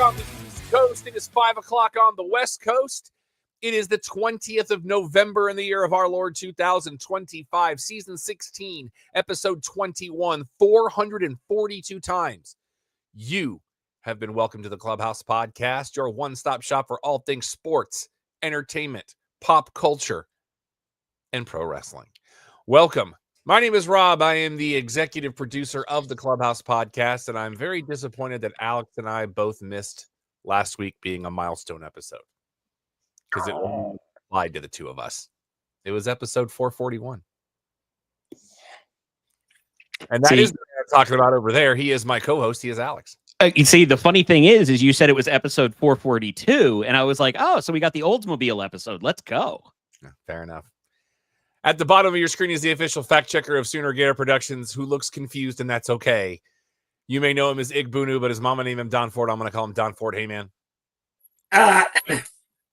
on the East Coast. It is 5 o'clock on the West Coast. It is the 20th of November in the year of our Lord 2025, season 16, episode 21, 442 times. You have been welcomed to the Clubhouse Podcast, your one-stop shop for all things sports, entertainment, pop culture, and pro wrestling. Welcome. My name is Rob. I am the executive producer of the Clubhouse Podcast, and I'm very disappointed that Alex and I both missed last week being a milestone episode because it only applied to the two of us. It was episode 441. And that is the man I'm talking about over there. He is my co-host. He is Alex. You see, the funny thing is you said it was episode 442, and I was like, oh, so we got the Oldsmobile episode. Let's go. Yeah, fair enough. At the bottom of your screen is the official fact checker of Sooner Gator Productions, who looks confused, and that's okay. You may know him as Igbunu, but his mama named him Don Ford. I'm going to call him Don Ford. Hey, man.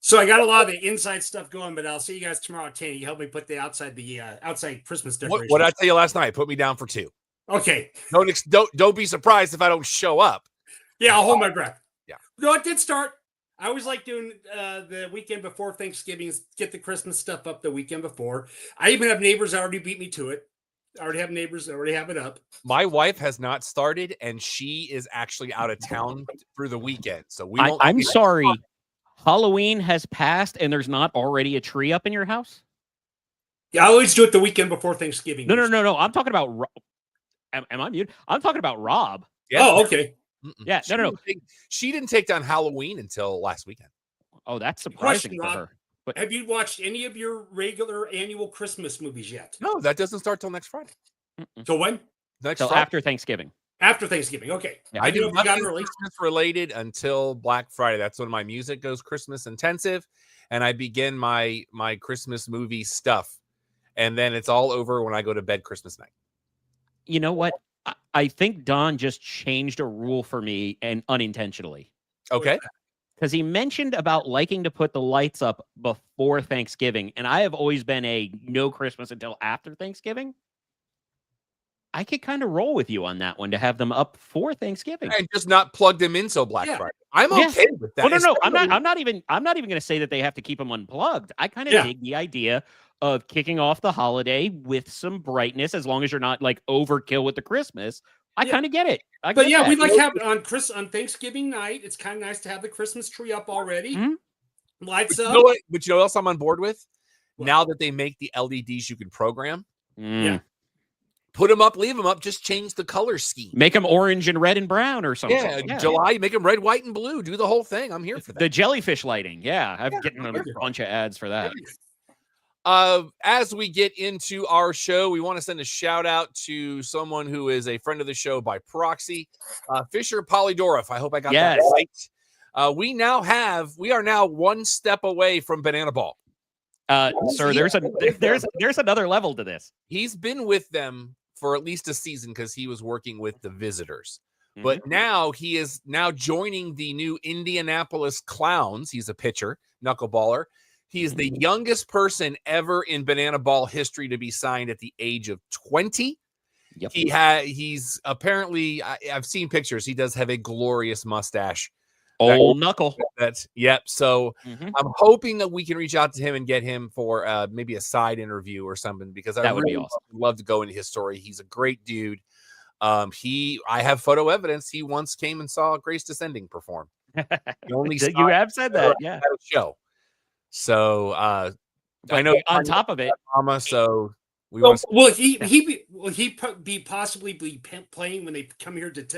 So I got a lot of the inside stuff going, but I'll see you guys tomorrow at 10. You help me put the outside Christmas decorations. What did I tell you last night? Put me down for 2. Okay. Don't be surprised if I don't show up. Yeah, I'll hold my breath. Yeah. No, it did start. I always like doing the weekend before Thanksgiving, get the Christmas stuff up the weekend before. I even have neighbors that already beat me to it. I already have neighbors that already have it up. My wife has not started, and she is actually out of town through the weekend. So I'm sorry. Halloween has passed, and there's not already a tree up in your house? Yeah, I always do it the weekend before Thanksgiving. No. I'm talking about Am I muted? I'm talking about Rob. Yeah. Oh, okay. Yeah, no. She didn't take down Halloween until last weekend. Oh, that's surprising for her. But have you watched any of your regular annual Christmas movies yet? No, that doesn't start till next Friday. So when? Till after Thanksgiving. After Thanksgiving, okay. Yeah, I do nothing Christmas related until Black Friday. That's when my music goes Christmas intensive, and I begin my Christmas movie stuff, and then it's all over when I go to bed Christmas night. You know what? I think Don just changed a rule for me, and unintentionally. Okay. Because he mentioned about liking to put the lights up before Thanksgiving, and I have always been a no Christmas until after Thanksgiving. I could kind of roll with you on that one to have them up for Thanksgiving and just not plug them in till Black Friday. I'm okay with that. Well, no. I'm not even going to say that they have to keep them unplugged. I kind of dig the idea of kicking off the holiday with some brightness, as long as you're not like overkill with the Christmas. I kind of get it. We like have on Thanksgiving night. It's kind of nice to have the Christmas tree up already. Mm-hmm. Lights up. But you know what else I'm on board with? What? Now that they make the LEDs you can program. Yeah. Put them up, leave them up, just change the color scheme. Make them orange and red and brown or something. Yeah, July, make them red, white, and blue. Do the whole thing. I'm here for that. The jellyfish lighting. Yeah, I'm getting a bunch of ads for that. As we get into our show, we want to send a shout out to someone who is a friend of the show by proxy, Fisher Polydorov. I hope I got that right. We are now one step away from Banana Ball. Sir, there's another level to this. He's been with them for at least a season because he was working with the Visitors. Mm-hmm. But now he is joining the new Indianapolis Clowns. He's a pitcher, knuckleballer. He is the youngest person ever in Banana Ball history to be signed at the age of 20. Yep. He's apparently, I've seen pictures. He does have a glorious mustache. Old knuckle. So I'm hoping that we can reach out to him and get him for maybe a side interview or something, because that would be awesome. Love to go into his story. He's a great dude. I have photo evidence. He once came and saw Grace Descending perform. You have said that, yeah. At a show. So I know on top of it, Mama. So will he possibly be playing when they come here if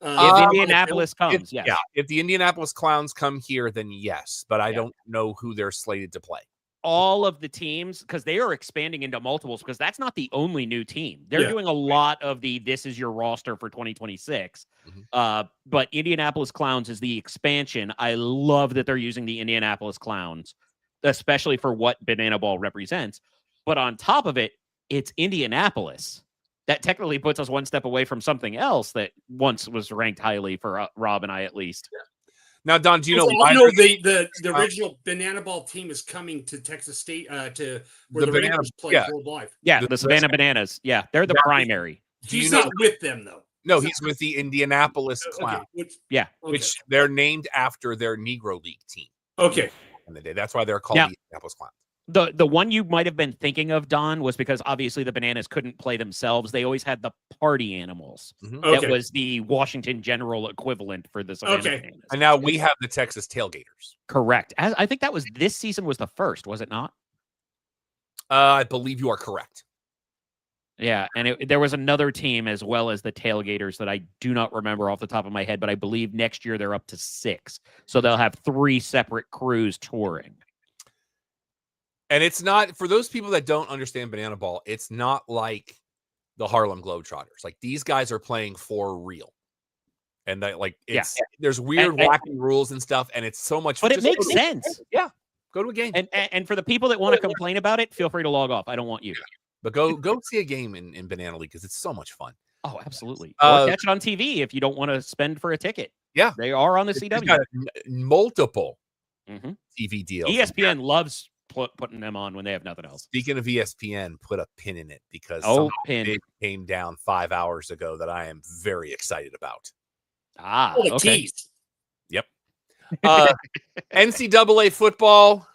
Indianapolis comes? Yes. Yeah, if the Indianapolis Clowns come here, then yes. But I don't know who they're slated to play. All of the teams, because they are expanding into multiples, because that's not the only new team. They're doing a lot of this is your roster for 2026. Mm-hmm. But Indianapolis Clowns is the expansion. I love that they're using the Indianapolis Clowns, especially for what Banana Ball represents. But on top of it, it's Indianapolis. That technically puts us one step away from something else that once was ranked highly for Rob and I, at least. Yeah. Now, Don, do you know? I know the original Banana Ball team is coming to Texas State to where the Rangers play World Live. Yeah, the Savannah Bananas. Yeah, they're the primary. He's not with them though. No, he's with the Indianapolis Clown. Okay. Which they're named after their Negro League team. Okay. In the day. That's why they're called the Indianapolis Clown. The one you might have been thinking of, Don, was because obviously the Bananas couldn't play themselves. They always had the party animals. That was the Washington General equivalent for the Savannah Bananas. And now we have the Texas Tailgaters. Correct. I think that was this season was the first, was it not? I believe you are correct. Yeah, and there was another team as well as the Tailgaters that I do not remember off the top of my head, but I believe next year they're up to 6. So they'll have 3 separate crews touring. And it's not, for those people that don't understand Banana Ball, it's not like the Harlem Globetrotters. Like, these guys are playing for real. And that, like, there's weird, wacky rules and stuff, and it's so much fun. But it makes sense. Yeah. Go to a game. And for the people that want to complain about it, feel free to log off. I don't want you. But go see a game in Banana League because it's so much fun. Oh, absolutely. Or catch it on TV if you don't want to spend for a ticket. Yeah. They are on the CW. Got multiple TV deals. ESPN loves putting them on when they have nothing else. Speaking of ESPN, put a pin in it because pin came down 5 hours ago that I am very excited about. Okay. Yep. NCAA football.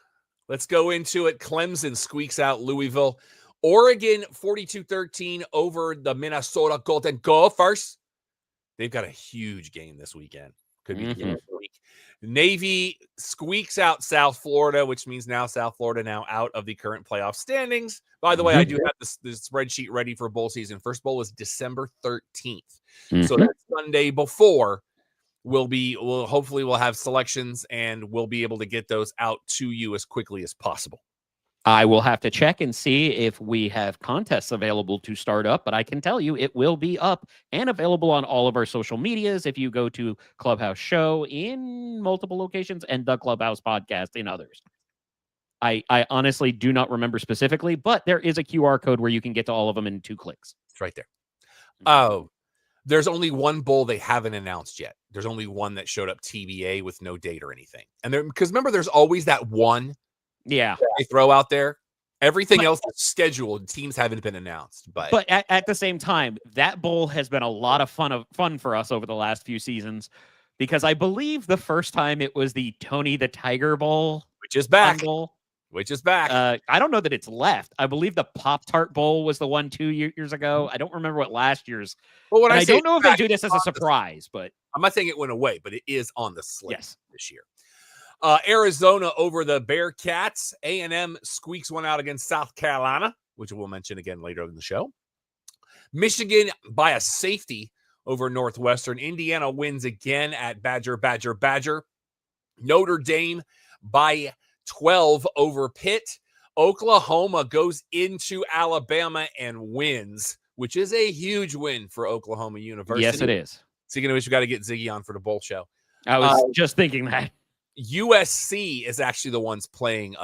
Let's go into it. Clemson squeaks out Louisville. Oregon 42-13 over the Minnesota Golden Gophers. They've got a huge game this weekend. Could be the game of the week. Navy squeaks out South Florida, which means now South Florida now out of the current playoff standings. By the way, I do have this spreadsheet ready for bowl season. First bowl is December 13th. So that Sunday before hopefully we'll have selections and we'll be able to get those out to you as quickly as possible. I will have to check and see if we have contests available to start up, but I can tell you it will be up and available on all of our social medias if you go to Clubhouse Show in multiple locations and the Clubhouse Podcast in others. I honestly do not remember specifically, but there is a QR code where you can get to all of them in 2 clicks. It's right there. Oh, there's only one bowl they haven't announced yet. There's only one that showed up TBA with no date or anything. And because remember, there's always that one they throw out there. Everything else is scheduled. Teams haven't been announced. But at the same time, that bowl has been a lot of fun for us over the last few seasons because I believe the first time it was the Tony the Tiger Bowl. Which is back. I don't know that it's left. I believe the Pop-Tart Bowl was the one 2 years ago. I don't remember what last year's. Well, I don't know if they do this as a surprise, but I'm not saying it went away, but it is on the slate this year. Arizona over the Bearcats. A&M squeaks one out against South Carolina, which we'll mention again later in the show. Michigan by a safety over Northwestern. Indiana wins again at Badger. Notre Dame by 12 over Pitt. Oklahoma goes into Alabama and wins, which is a huge win for Oklahoma University. Yes, it is. Speaking of which, we got to get Ziggy on for the bowl show. I was just thinking that. USC is actually the ones playing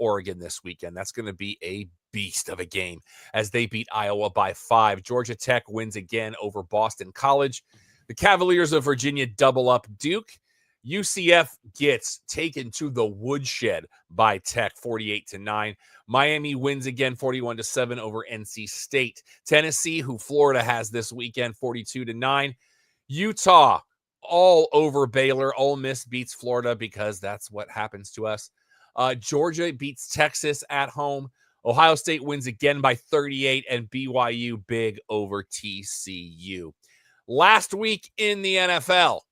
Oregon this weekend. That's going to be a beast of a game as they beat Iowa by 5. Georgia Tech wins again over Boston College. The Cavaliers of Virginia double up Duke. UCF gets taken to the woodshed by Tech 48-9. Miami wins again 41-7 over NC State. Tennessee, who Florida has this weekend, 42-9. Utah all over Baylor. Ole Miss beats Florida because that's what happens to us. Georgia beats Texas at home. Ohio State wins again by 38, and BYU big over TCU. Last week in the NFL.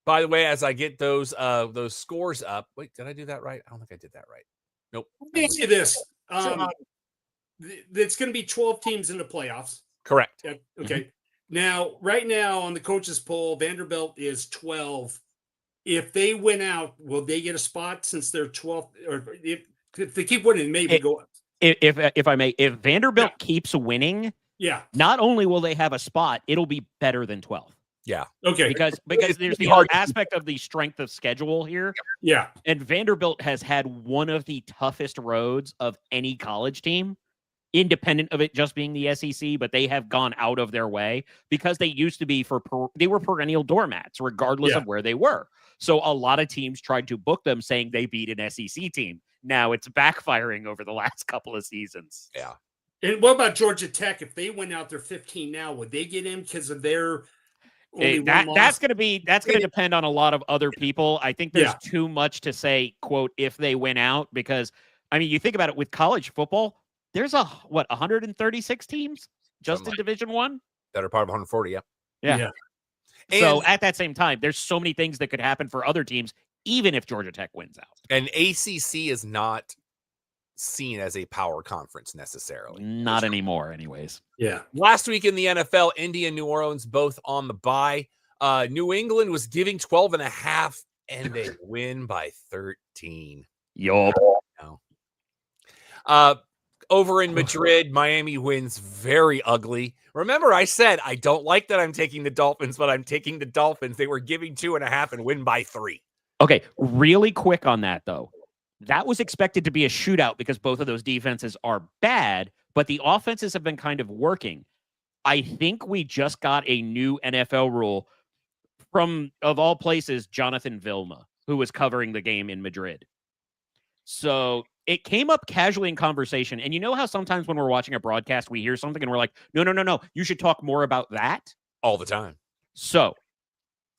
By the way, as I get those scores up, wait, did I do that right? I don't think I did that right. Nope. Let me ask you this. It's going to be 12 teams in the playoffs. Correct. Okay. Now, right now on the coaches poll, Vanderbilt is 12. If they win out, will they get a spot since they're 12? Or if they keep winning, maybe go up. If I may, if Vanderbilt keeps winning, not only will they have a spot, it'll be better than 12. Yeah. Okay. Because there's the aspect of the strength of schedule here. Yeah. And Vanderbilt has had one of the toughest roads of any college team, independent of it just being the SEC, but they have gone out of their way because they used to be they were perennial doormats, regardless of where they were. So a lot of teams tried to book them saying they beat an SEC team. Now it's backfiring over the last couple of seasons. Yeah. And what about Georgia Tech? If they went out there 15 now, would they get in because of their only one loss? That's going to depend on a lot of other people. I think there's too much to say, quote, if they win out, because I mean, you think about it with college football, there's 136 teams just in Division I that are part of 140. Yeah. So at that same time, there's so many things that could happen for other teams, even if Georgia Tech wins out. And ACC is not seen as a power conference necessarily. Not anymore, anyways. Yeah. Last week in the NFL, Indy and New Orleans both on the bye. New England was giving 12.5, and they win by 13. Yup. Over in Madrid, Miami wins very ugly. Remember, I said I don't like that I'm taking the Dolphins, but I'm taking the Dolphins. They were giving 2.5 and win by 3. Okay, really quick on that, though. That was expected to be a shootout because both of those defenses are bad, but the offenses have been kind of working. I think we just got a new NFL rule from, of all places, Jonathan Vilma, who was covering the game in Madrid. So it came up casually in conversation. And you know how sometimes when we're watching a broadcast, we hear something and we're like, no, you should talk more about that? All the time. So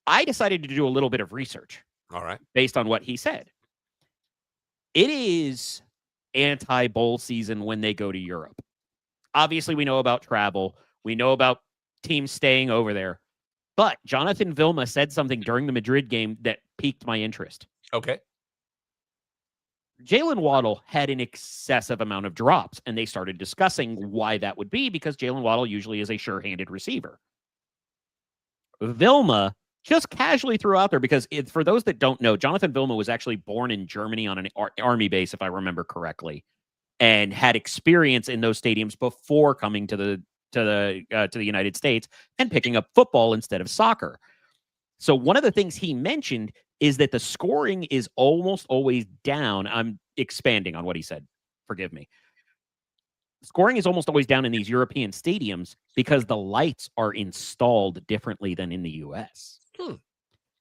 I decided to do a little bit of research. All right. Based on what he said. It is anti-bowl season when they go to Europe. Obviously, we know about travel. We know about teams staying over there. But Jonathan Vilma said something during the Madrid game that piqued my interest. Okay. Jalen Waddle had an excessive amount of drops, and they started discussing why that would be because Jalen Waddle usually is a sure-handed receiver. Vilma just casually threw out there because for those that don't know, Jonathan Vilma was actually born in Germany on an army base, if I remember correctly, and had experience in those stadiums before coming to the United States and picking up football instead of soccer. So one of the things he mentioned is that the scoring is almost always down. I'm expanding on what he said. Forgive me. Scoring is almost always down in these European stadiums because the lights are installed differently than in the U.S.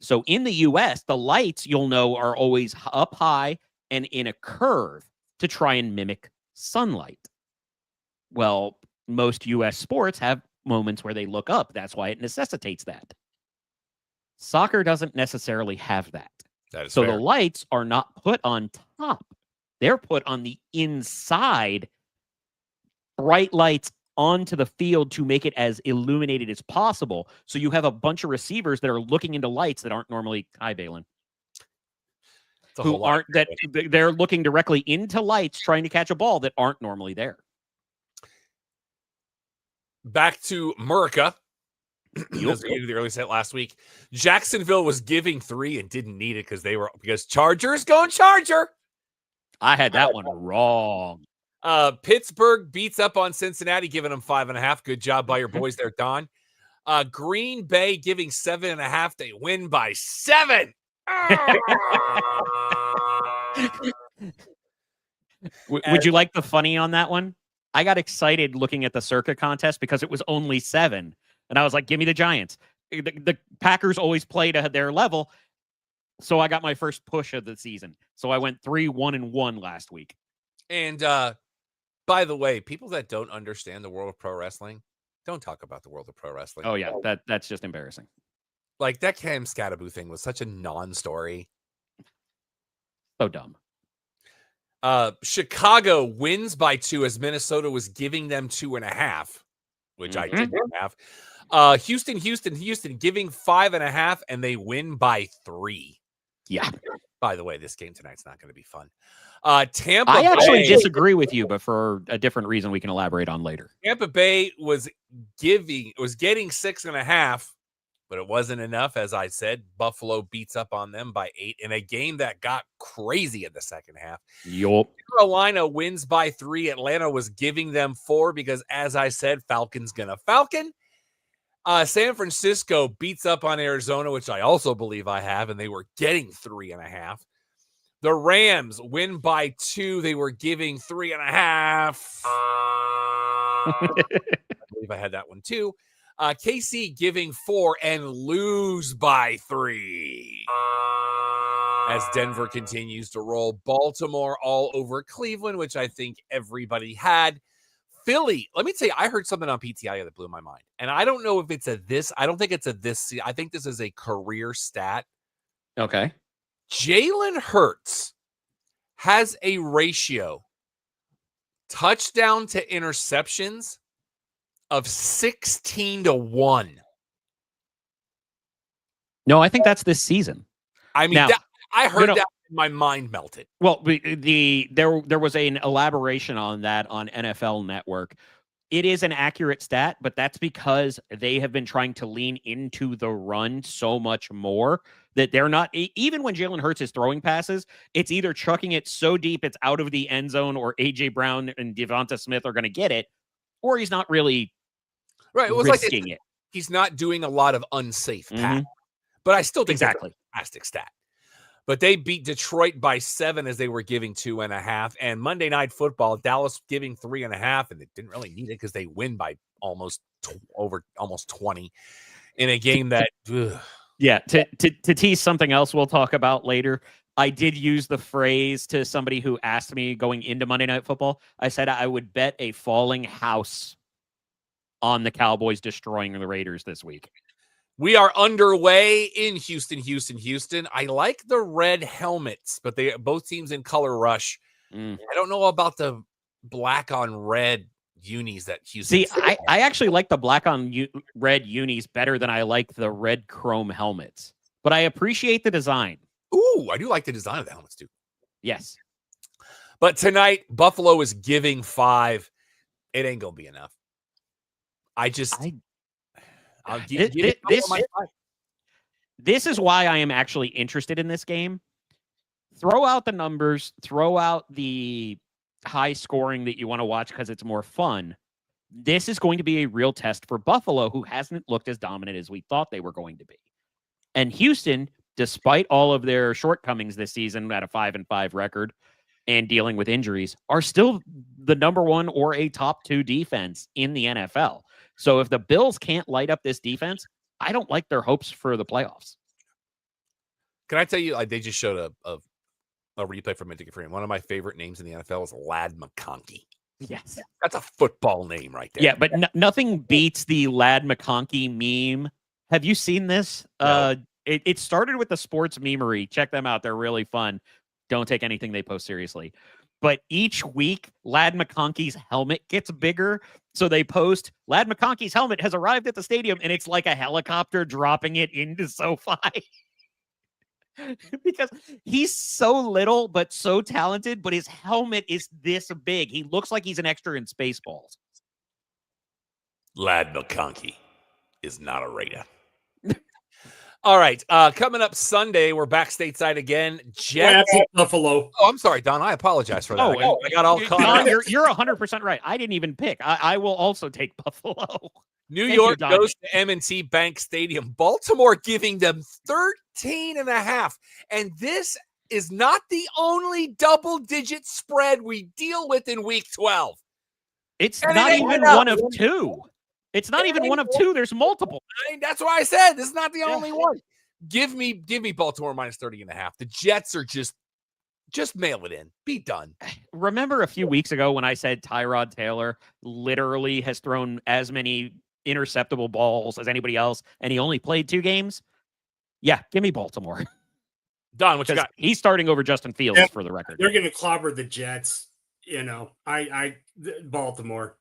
So in the U.S., the lights, you'll know, are always up high and in a curve to try and mimic sunlight. Well, most U.S. sports have moments where they look up. That's why it necessitates that. Soccer doesn't necessarily have that. That is so fair. The lights are not put on top. They're put on the inside, bright lights onto the field to make it as illuminated as possible. So you have a bunch of receivers that are looking into lights that aren't normally, hi, Balin, who aren't, that they're looking directly into lights trying to catch a ball that aren't normally there. Back to Murica. As we did the early set last week, Jacksonville was giving 3 and didn't need it because Chargers going Charger. I had that one wrong. Pittsburgh beats up on Cincinnati, giving them 5.5. Good job by your boys there, Don. Green Bay giving 7.5. They win by 7. Would you like the funny on that one? I got excited looking at the Circa contest because it was only 7. And I was like, give me the Giants. The Packers always play to their level. So I got my first push of the season. So I went 3-1-1 last week. And by the way, people that don't understand the world of pro wrestling, don't talk about the world of pro wrestling. Oh, yeah. That's just embarrassing. Like that Cam Scattaboo thing was such a non-story. So dumb. Chicago wins by 2 as Minnesota was giving them 2.5, which I didn't have. Houston giving 5.5, and they win by 3. Yeah. By the way, this game tonight's not going to be fun. Tampa I actually Bay, disagree with you, but for a different reason we can elaborate on later. Tampa Bay was getting 6.5, but it wasn't enough. As I said, Buffalo beats up on them by 8 in a game that got crazy in the second half. Yup. Carolina wins by 3. Atlanta was giving them 4 because, as I said, Falcons gonna Falcon. San Francisco beats up on Arizona, which I also believe I have, and they were getting 3.5. The Rams win by 2. They were giving 3.5. I believe I had that one too. KC giving 4 and lose by 3. As Denver continues to roll. Baltimore all over Cleveland, which I think everybody had. Philly, let me tell you, I heard something on PTI that blew my mind. And I don't know if it's I don't think it's I think this is a career stat. Okay. Jalen Hurts has a ratio touchdown to interceptions of 16-1. No, I think that's this season. I mean, I heard that and my mind melted. Well, there was an elaboration on that on NFL Network. It is an accurate stat, but that's because they have been trying to lean into the run so much more that they're not, even when Jalen Hurts is throwing passes, it's either chucking it so deep it's out of the end zone, or A.J. Brown and Devonta Smith are going to get it, or he's not really risking it. He's not doing a lot of unsafe pass. But I still think that's a fantastic stat. But they beat Detroit by 7 as they were giving 2.5. And Monday Night Football, Dallas giving 3.5, and they didn't really need it because they win by almost 20 in a game that. Yeah, to tease something else we'll talk about later. I did use the phrase to somebody who asked me going into Monday Night Football. I said I would bet a falling house on the Cowboys destroying the Raiders this week. We are underway in Houston. I like the red helmets, but both teams in color rush. I don't know about the black on red unis that Houston. See, I actually like the black on red unis better than I like the red chrome helmets, but I appreciate the design. Ooh, I do like the design of the helmets too. Yes. But tonight, Buffalo is giving 5. It ain't going to be enough. This is why I am actually interested in this game. Throw out the numbers, throw out the high scoring that you want to watch because it's more fun. This is going to be a real test for Buffalo, who hasn't looked as dominant as we thought they were going to be. And Houston, despite all of their shortcomings this season at a 5-5 record and dealing with injuries, are still the number 1 or a top 2 defense in the NFL. So if the Bills can't light up this defense, I don't like their hopes for the playoffs. Can I tell you, they just showed a replay from Mythic Frame. One of my favorite names in the NFL is Lad McConkey. Yes. That's a football name right there. Yeah, but nothing beats the Lad McConkey meme. Have you seen this? No. It started with the Sports Memery. Check them out. They're really fun. Don't take anything they post seriously. But each week, Lad McConkey's helmet gets bigger. So they post, Lad McConkey's helmet has arrived at the stadium, and it's like a helicopter dropping it into SoFi. Because he's so little, but so talented, but his helmet is this big. He looks like he's an extra in Spaceballs. Lad McConkey is not a Raider. All right. Coming up Sunday, we're back stateside again. Jets at Buffalo. Oh, I'm sorry, Don. I apologize for that. I got all caught up. You're 100% right. I didn't even pick. I will also take Buffalo. New York goes to M&T Bank Stadium. Baltimore giving them 13.5. And this is not the only double-digit spread we deal with in Week 12. It's not even one of two. It's not even one of two. There's multiple. That's why I said this is not the only one. Give me Baltimore minus 30.5. The Jets are just mail it in. Be done. Remember a few weeks ago when I said Tyrod Taylor literally has thrown as many interceptable balls as anybody else, and he only played 2 games? Yeah, give me Baltimore. Don, what you got? He's starting over Justin Fields, for the record. They're going to clobber the Jets. Baltimore.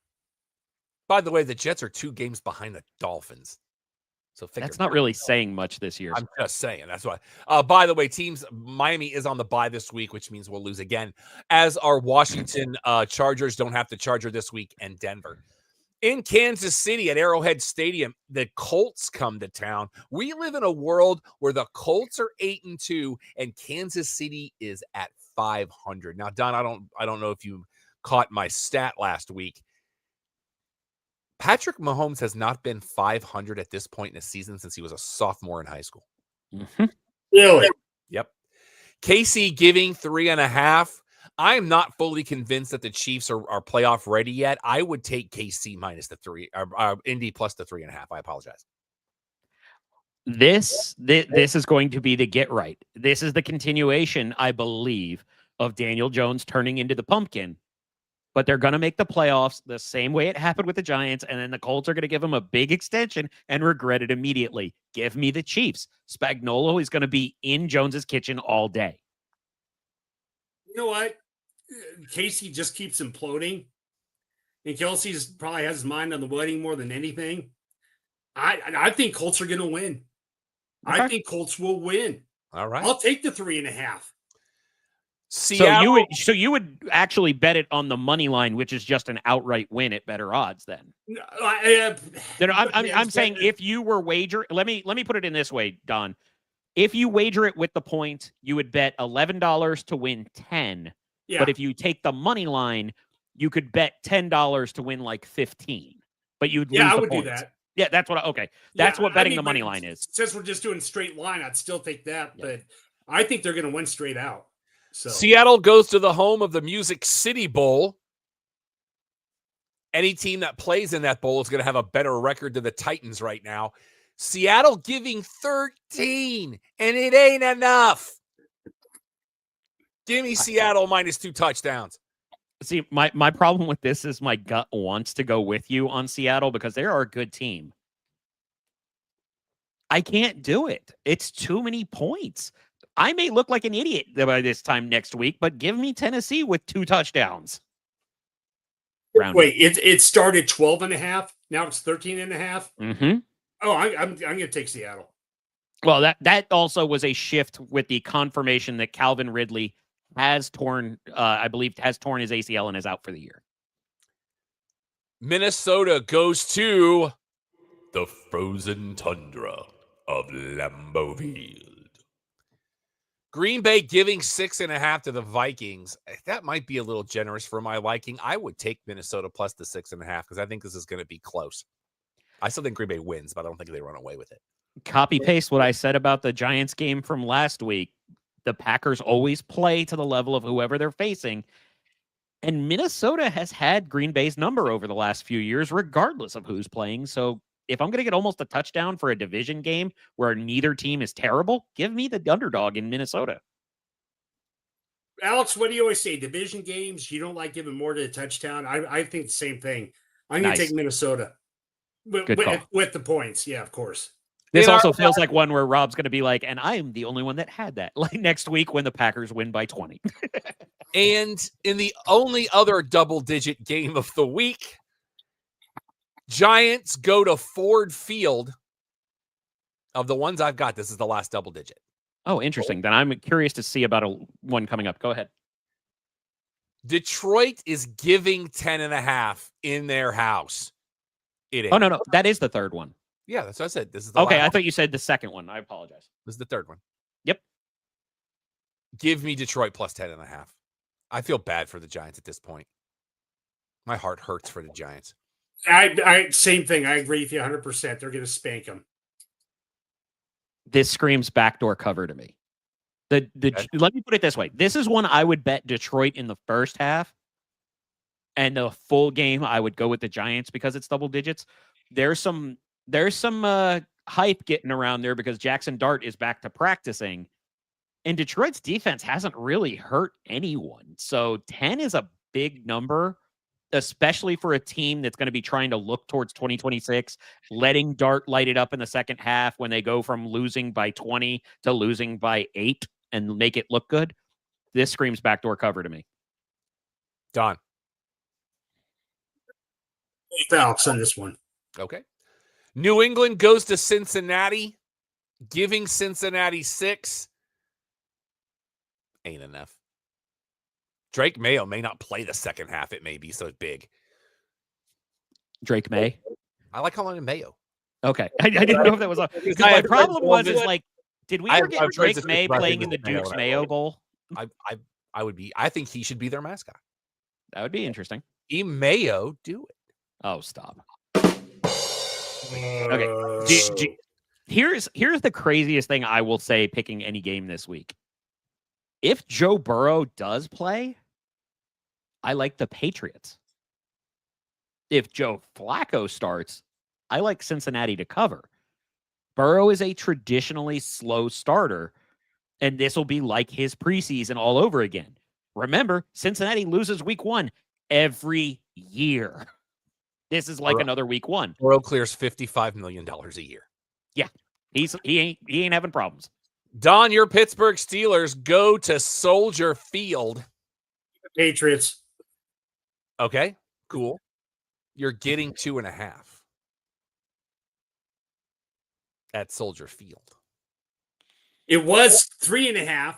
By the way, the Jets are 2 games behind the Dolphins. So that's not really saying much this year. I'm just saying. That's why. By the way, Miami is on the bye this week, which means we'll lose again, as our Washington Chargers don't have the Charger this week, and Denver. In Kansas City at Arrowhead Stadium, the Colts come to town. We live in a world where the Colts are 8-2 and Kansas City is at 500. Now, Don, I don't know if you caught my stat last week. Patrick Mahomes has not been 500 at this point in the season since he was a sophomore in high school. Mm-hmm. Really? Yep. KC giving 3.5. I'm not fully convinced that the Chiefs are playoff ready yet. I would take KC minus the 3, Indy plus the 3.5. I apologize. This is going to be the get right. This is the continuation, I believe, of Daniel Jones turning into the pumpkin but they're going to make the playoffs the same way it happened with the Giants, and then the Colts are going to give them a big extension and regret it immediately. Give me the Chiefs. Spagnuolo is going to be in Jones's kitchen all day. You know what? Casey just keeps imploding, and Kelsey's probably has his mind on the wedding more than anything. I think Colts are going to win. Okay. I think Colts will win. All right. I'll take the 3.5. Seattle. So you would actually bet it on the money line, which is just an outright win at better odds. Then I'm saying if you were wager, let me put it in this way, Don. If you wager it with the point, you would bet $11 to win 10. Yeah. But if you take the money line, you could bet $10 to win like 15. But you'd lose I the would points. do that. Yeah, that's what. Okay, that's what betting the money line is. Since we're just doing straight line, I'd still take that. Yeah. But I think they're going to win straight out. So Seattle goes to the home of the Music City Bowl. Any team that plays in that bowl is going to have a better record than the Titans right now. Seattle giving 13, and it ain't enough. Give me Seattle minus 2 touchdowns. See, my problem with this is my gut wants to go with you on Seattle because they are a good team. I can't do it. It's too many points. I may look like an idiot by this time next week, but give me Tennessee with 2 touchdowns. Wait, it started 12.5. Now it's 13.5. Mm-hmm. Oh, I'm going to take Seattle. Well, that also was a shift with the confirmation that Calvin Ridley has torn, I believe, has torn his ACL and is out for the year. Minnesota goes to the frozen tundra of Lambeau Field. Green Bay giving 6.5 to the Vikings. That might be a little generous for my liking. I would take Minnesota plus the 6.5 because I think this is going to be close. I still think Green Bay wins, but I don't think they run away with it. Copy paste what I said about the Giants game from last week. The Packers always play to the level of whoever they're facing. And Minnesota has had Green Bay's number over the last few years, regardless of who's playing. So if I'm going to get almost a touchdown for a division game where neither team is terrible, give me the underdog in Minnesota. Alex, what do you always say? Division games, you don't like giving more than a touchdown? I think the same thing. I'm going to take Minnesota with the points. Yeah, of course. This also feels like one where Rob's going to be like, and I'm the only one that had that. Like next week when the Packers win by 20. And in the only other double-digit game of the week, Giants go to Ford Field. Of the ones I've got, this is the last double digit. Oh, interesting. Then I'm curious to see about one coming up. Go ahead. Detroit is giving 10.5 in their house. It is. Oh, no. That is the third one. Yeah, that's what I said. This is the okay. last I thought you said the second one. I apologize. This is the third one. Yep. Give me Detroit plus 10.5. I feel bad for the Giants at this point. My heart hurts for the Giants. I same thing. I agree with you 100%. They're going to spank them. This screams backdoor cover to me. Let me put it this way. This is one I would bet Detroit in the first half, and the full game I would go with the Giants because it's double digits. There's some hype getting around there because Jackson Dart is back to practicing, and Detroit's defense hasn't really hurt anyone. So 10 is a big number, especially for a team that's going to be trying to look towards 2026, letting Dart light it up in the second half when they go from losing by 20 to losing by 8 and make it look good. This screams backdoor cover to me. Don. Phelps on this one. Okay. New England goes to Cincinnati, giving Cincinnati 6. Ain't enough. Drake Mayo may not play the second half. It may be so big. Drake May? I like calling him Mayo. Okay. I didn't know if that was a... Because my problem was, did we ever get Drake May playing in the Duke's Mayo Bowl? I think he should be their mascot. That would be interesting. Mayo do it. Oh, stop. Okay. Here's the craziest thing I will say picking any game this week. If Joe Burrow does play, I like the Patriots. If Joe Flacco starts, I like Cincinnati to cover. Burrow is a traditionally slow starter, and this will be like his preseason all over again. Remember, Cincinnati loses week 1. every year. This is like another week one. Burrow clears $55 million a year. Yeah, he ain't having problems. Don, your Pittsburgh Steelers go to Soldier Field. Patriots. Okay, cool. You're getting 2.5 at Soldier Field. It was 3.5.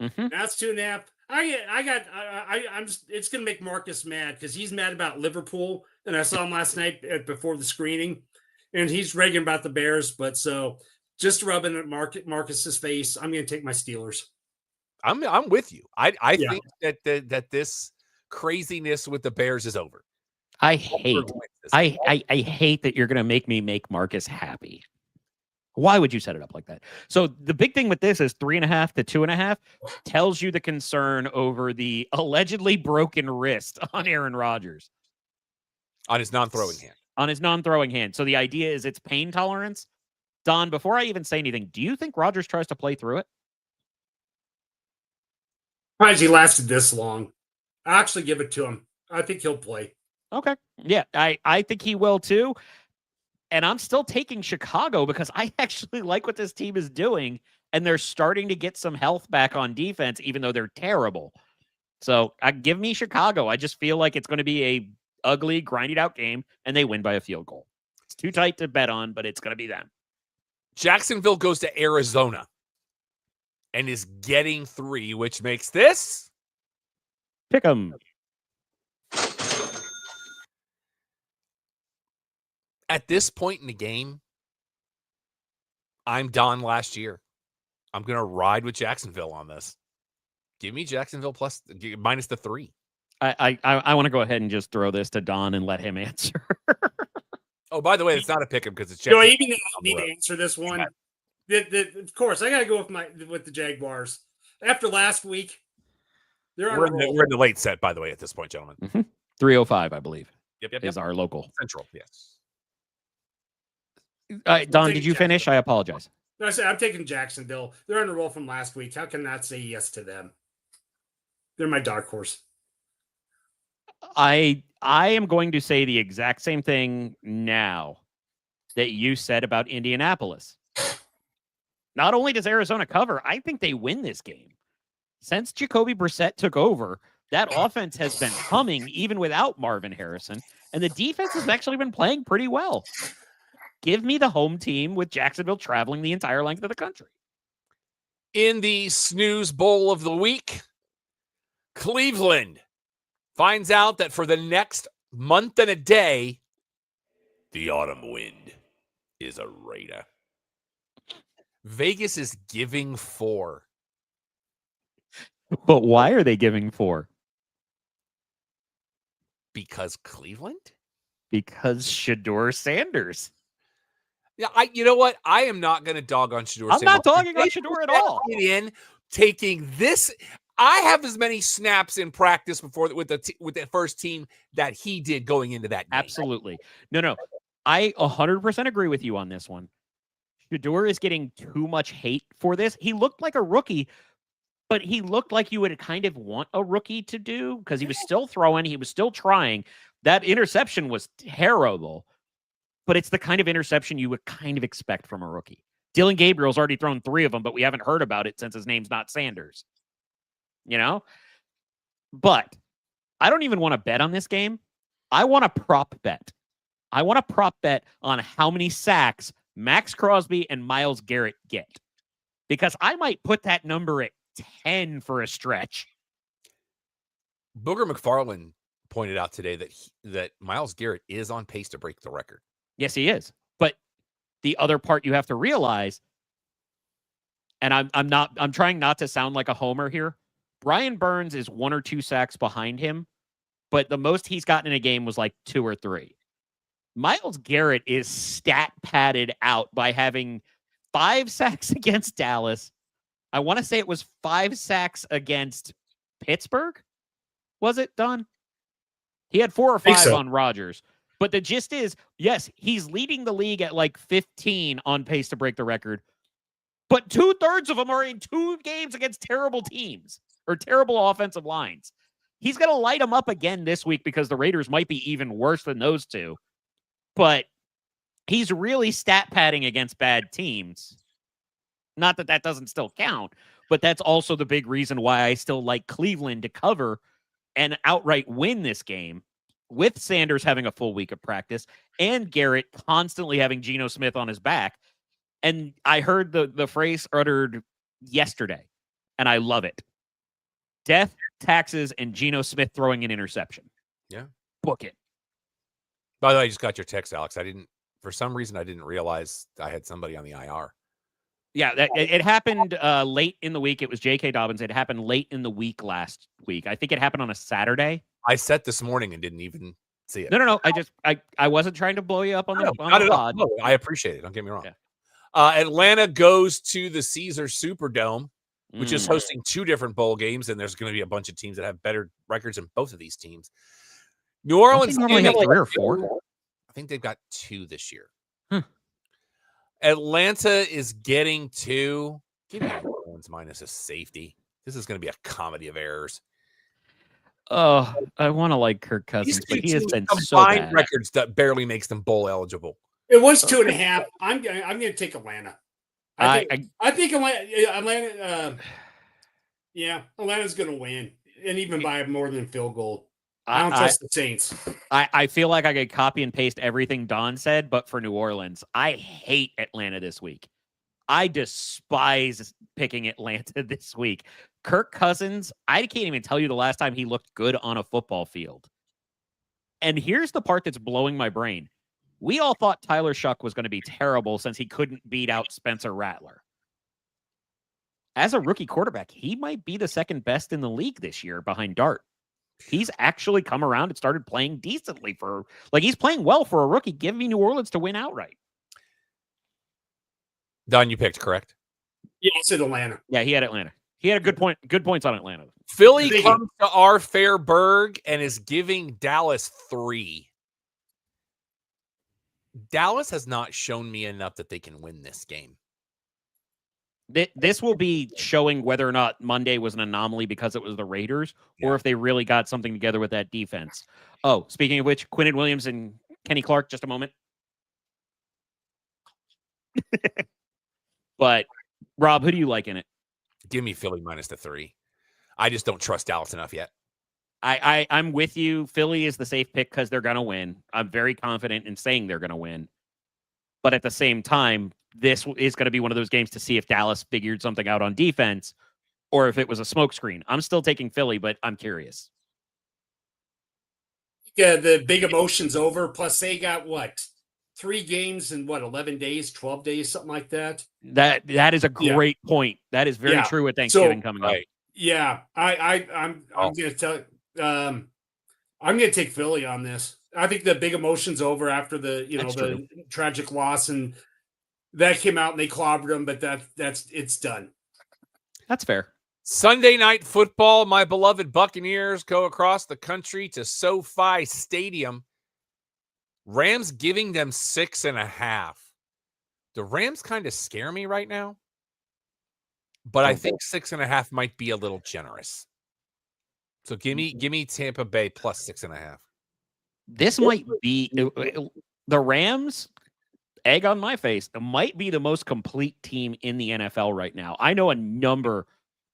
Mm-hmm. That's 2.5. I'm just, it's going to make Marcus mad because he's mad about Liverpool. And I saw him last night before the screening, and he's ragging about the Bears. But so just rubbing at Marcus's face, I'm going to take my Steelers. I'm with you. I think that this craziness with the Bears is over. I hate that you're going to make me make Marcus happy. Why would you set it up like that? So the big thing with this is 3.5 to 2.5 tells you the concern over the allegedly broken wrist on Aaron Rodgers. On his non-throwing hand. On his non-throwing hand. So the idea is it's pain tolerance. Don, before I even say anything, do you think Rodgers tries to play through it? Surprised he lasted this long. I actually give it to him. I think he'll play. Okay. Yeah, I think he will too. And I'm still taking Chicago because I actually like what this team is doing, and they're starting to get some health back on defense, even though they're terrible. So give me Chicago. I just feel like it's going to be a ugly, grinded out game, and they win by a field goal. It's too tight to bet on, but it's going to be them. Jacksonville goes to Arizona and is getting 3, which makes this pick 'em. At this point in the game, I'm Don last year. I'm going to ride with Jacksonville on this. Give me Jacksonville minus the 3. I want to go ahead and just throw this to Don and let him answer. Oh, by the way, it's not a pick 'em because it's Do I even need to answer this one? Of course, I got to go with the Jaguars. After last week, we're in the late set, by the way, at this point, gentlemen. 3:05, I believe. Yep. Is our local. Central, yes. Don, did you finish? I apologize. No, I said I'm taking Jacksonville. They're on the roll from last week. How can I not say yes to them? They're my dark horse. I am going to say the exact same thing now that you said about Indianapolis. Not only does Arizona cover, I think they win this game. Since Jacoby Brissett took over, that offense has been humming even without Marvin Harrison, and the defense has actually been playing pretty well. Give me the home team with Jacksonville traveling the entire length of the country. In the snooze bowl of the week, Cleveland finds out that for the next month and a day, the autumn wind is a Raider. Vegas is giving 4. But why are they giving 4? Because Cleveland? Because Shador Sanders. Yeah, you know what? I am not going to dog on Shador. I'm not dogging on Shador at all. Taking this, I have as many snaps in practice before with the first team that he did going into that game. Absolutely. No. I 100% agree with you on this one. Shador is getting too much hate for this. He looked like a rookie, but he looked like you would kind of want a rookie to do because he was still throwing. He was still trying. That interception was terrible, but it's the kind of interception you would kind of expect from a rookie. Dylan Gabriel's already thrown 3 of them, but we haven't heard about it since his name's not Sanders. You know? But I don't even want to bet on this game. I want a prop bet. I want a prop bet on how many sacks Max Crosby and Myles Garrett get. Because I might put that number at 10 for a stretch. Booger McFarland pointed out today that Myles Garrett is on pace to break the record. Yes, he is. But the other part you have to realize, and I'm trying not to sound like a homer here. Brian Burns is 1 or 2 sacks behind him, but the most he's gotten in a game was like 2 or 3. Myles Garrett is stat padded out by having 5 sacks against Dallas. I want to say it was 5 sacks against Pittsburgh. Was it, Don? He had 4 or 5 on Rodgers. But the gist is, yes, he's leading the league at like 15 on pace to break the record. But 2/3 of them are in 2 games against terrible teams or terrible offensive lines. He's going to light them up again this week because the Raiders might be even worse than those two. But he's really stat padding against bad teams. Not that that doesn't still count, but that's also the big reason why I still like Cleveland to cover and outright win this game, with Sanders having a full week of practice and Garrett constantly having Geno Smith on his back. And I heard the phrase uttered yesterday, and I love it. Death, taxes, and Geno Smith throwing an interception. Yeah. Book it. By the way, I just got your text, Alex. For some reason, I didn't realize I had somebody on the IR. Yeah, it happened late in the week. It was J.K. Dobbins. It happened late in the week last week. I think it happened on a Saturday. I set this morning and didn't even see it. No. I wasn't trying to blow you up on the not at pod. all. No, I appreciate it. Don't get me wrong. Yeah. Atlanta goes to the Caesars Superdome, which is hosting two different bowl games, and there's going to be a bunch of teams that have better records than both of these teams. New Orleans normally have 3 or 4. I think they've got 2 this year. Atlanta is getting 2. Give me New Orleans minus a safety. This is going to be a comedy of errors. Oh, I want to like Kirk Cousins, but he has been so bad. Records that barely makes them bowl eligible. It was 2.5. I'm going to take Atlanta. I think Atlanta. Atlanta's going to win, and even by more than a field goal. I don't trust the Saints. I feel like I could copy and paste everything Don said, but for New Orleans, I hate Atlanta this week. I despise picking Atlanta this week. Kirk Cousins, I can't even tell you the last time he looked good on a football field. And here's the part that's blowing my brain. We all thought Tyler Shuck was going to be terrible since he couldn't beat out Spencer Rattler. As a rookie quarterback, he might be the second best in the league this year behind Dart. He's actually come around and started playing decently he's playing well for a rookie. Give me New Orleans to win outright. Don, you picked, correct? Yeah, I said Atlanta. Yeah, he had Atlanta. He had a good points on Atlanta. Philly comes to our Fairburg and is giving Dallas 3. Dallas has not shown me enough that they can win this game. This will be showing whether or not Monday was an anomaly because it was the Raiders, or if they really got something together with that defense. Oh, speaking of which, Quinnen Williams and Kenny Clark, just a moment. But, Rob, who do you like in it? Give me Philly minus the 3. I just don't trust Dallas enough yet. I'm with you. Philly is the safe pick because they're going to win. I'm very confident in saying they're going to win. But at the same time, this is going to be one of those games to see if Dallas figured something out on defense or if it was a smokescreen. I'm still taking Philly, but I'm curious. Yeah, the big emotion's over. Plus, they got 3 games in 11 days, 12 days, something like that. That is a great point. That is very true with Thanksgiving coming up. Yeah, I'm going to tell. I'm going to take Philly on this. I think the big emotion's over after the tragic loss, and that came out and they clobbered them, but it's done. That's fair. Sunday night football, my beloved Buccaneers go across the country to SoFi Stadium. Rams giving them 6.5. The Rams kind of scare me right now, but I think 6.5 might be a little generous. So give me Tampa Bay plus 6.5. This might be the Rams. Egg on my face. It might be the most complete team in the NFL right now. I know a number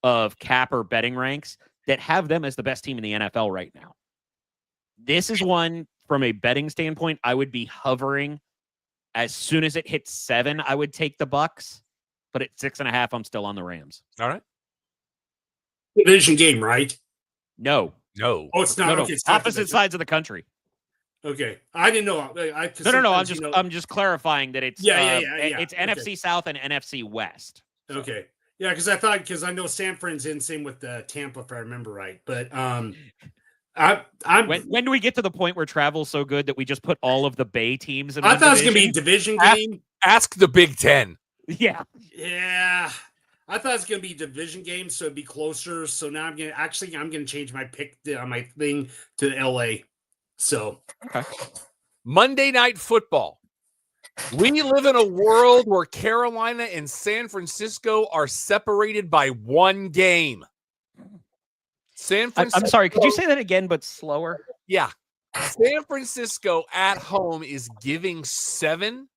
of capper betting ranks that have them as the best team in the NFL right now. This is one from a betting standpoint. I would be hovering as soon as it hits 7. I would take the Bucs, but at 6.5, I'm still on the Rams. All right. Division game, right? No. Oh, it's not. No. Okay, it's opposite sides of the country. Okay, I didn't know. No. I'm just clarifying that it's It's NFC South and NFC West. So. Okay, yeah, because I know San Fran's in, same with Tampa, if I remember right. But when do we get to the point where travel's so good that we just put all of the Bay teams in? I thought it was gonna be a division game. Ask the Big Ten. Yeah. I thought it was gonna be a division game, so it'd be closer. So now I'm gonna change my pick on my thing to LA. So, okay. Monday Night Football. We live in a world where Carolina and San Francisco are separated by 1 game. San Francisco. I'm sorry. Could you say that again, but slower? Yeah. San Francisco at home is giving 7.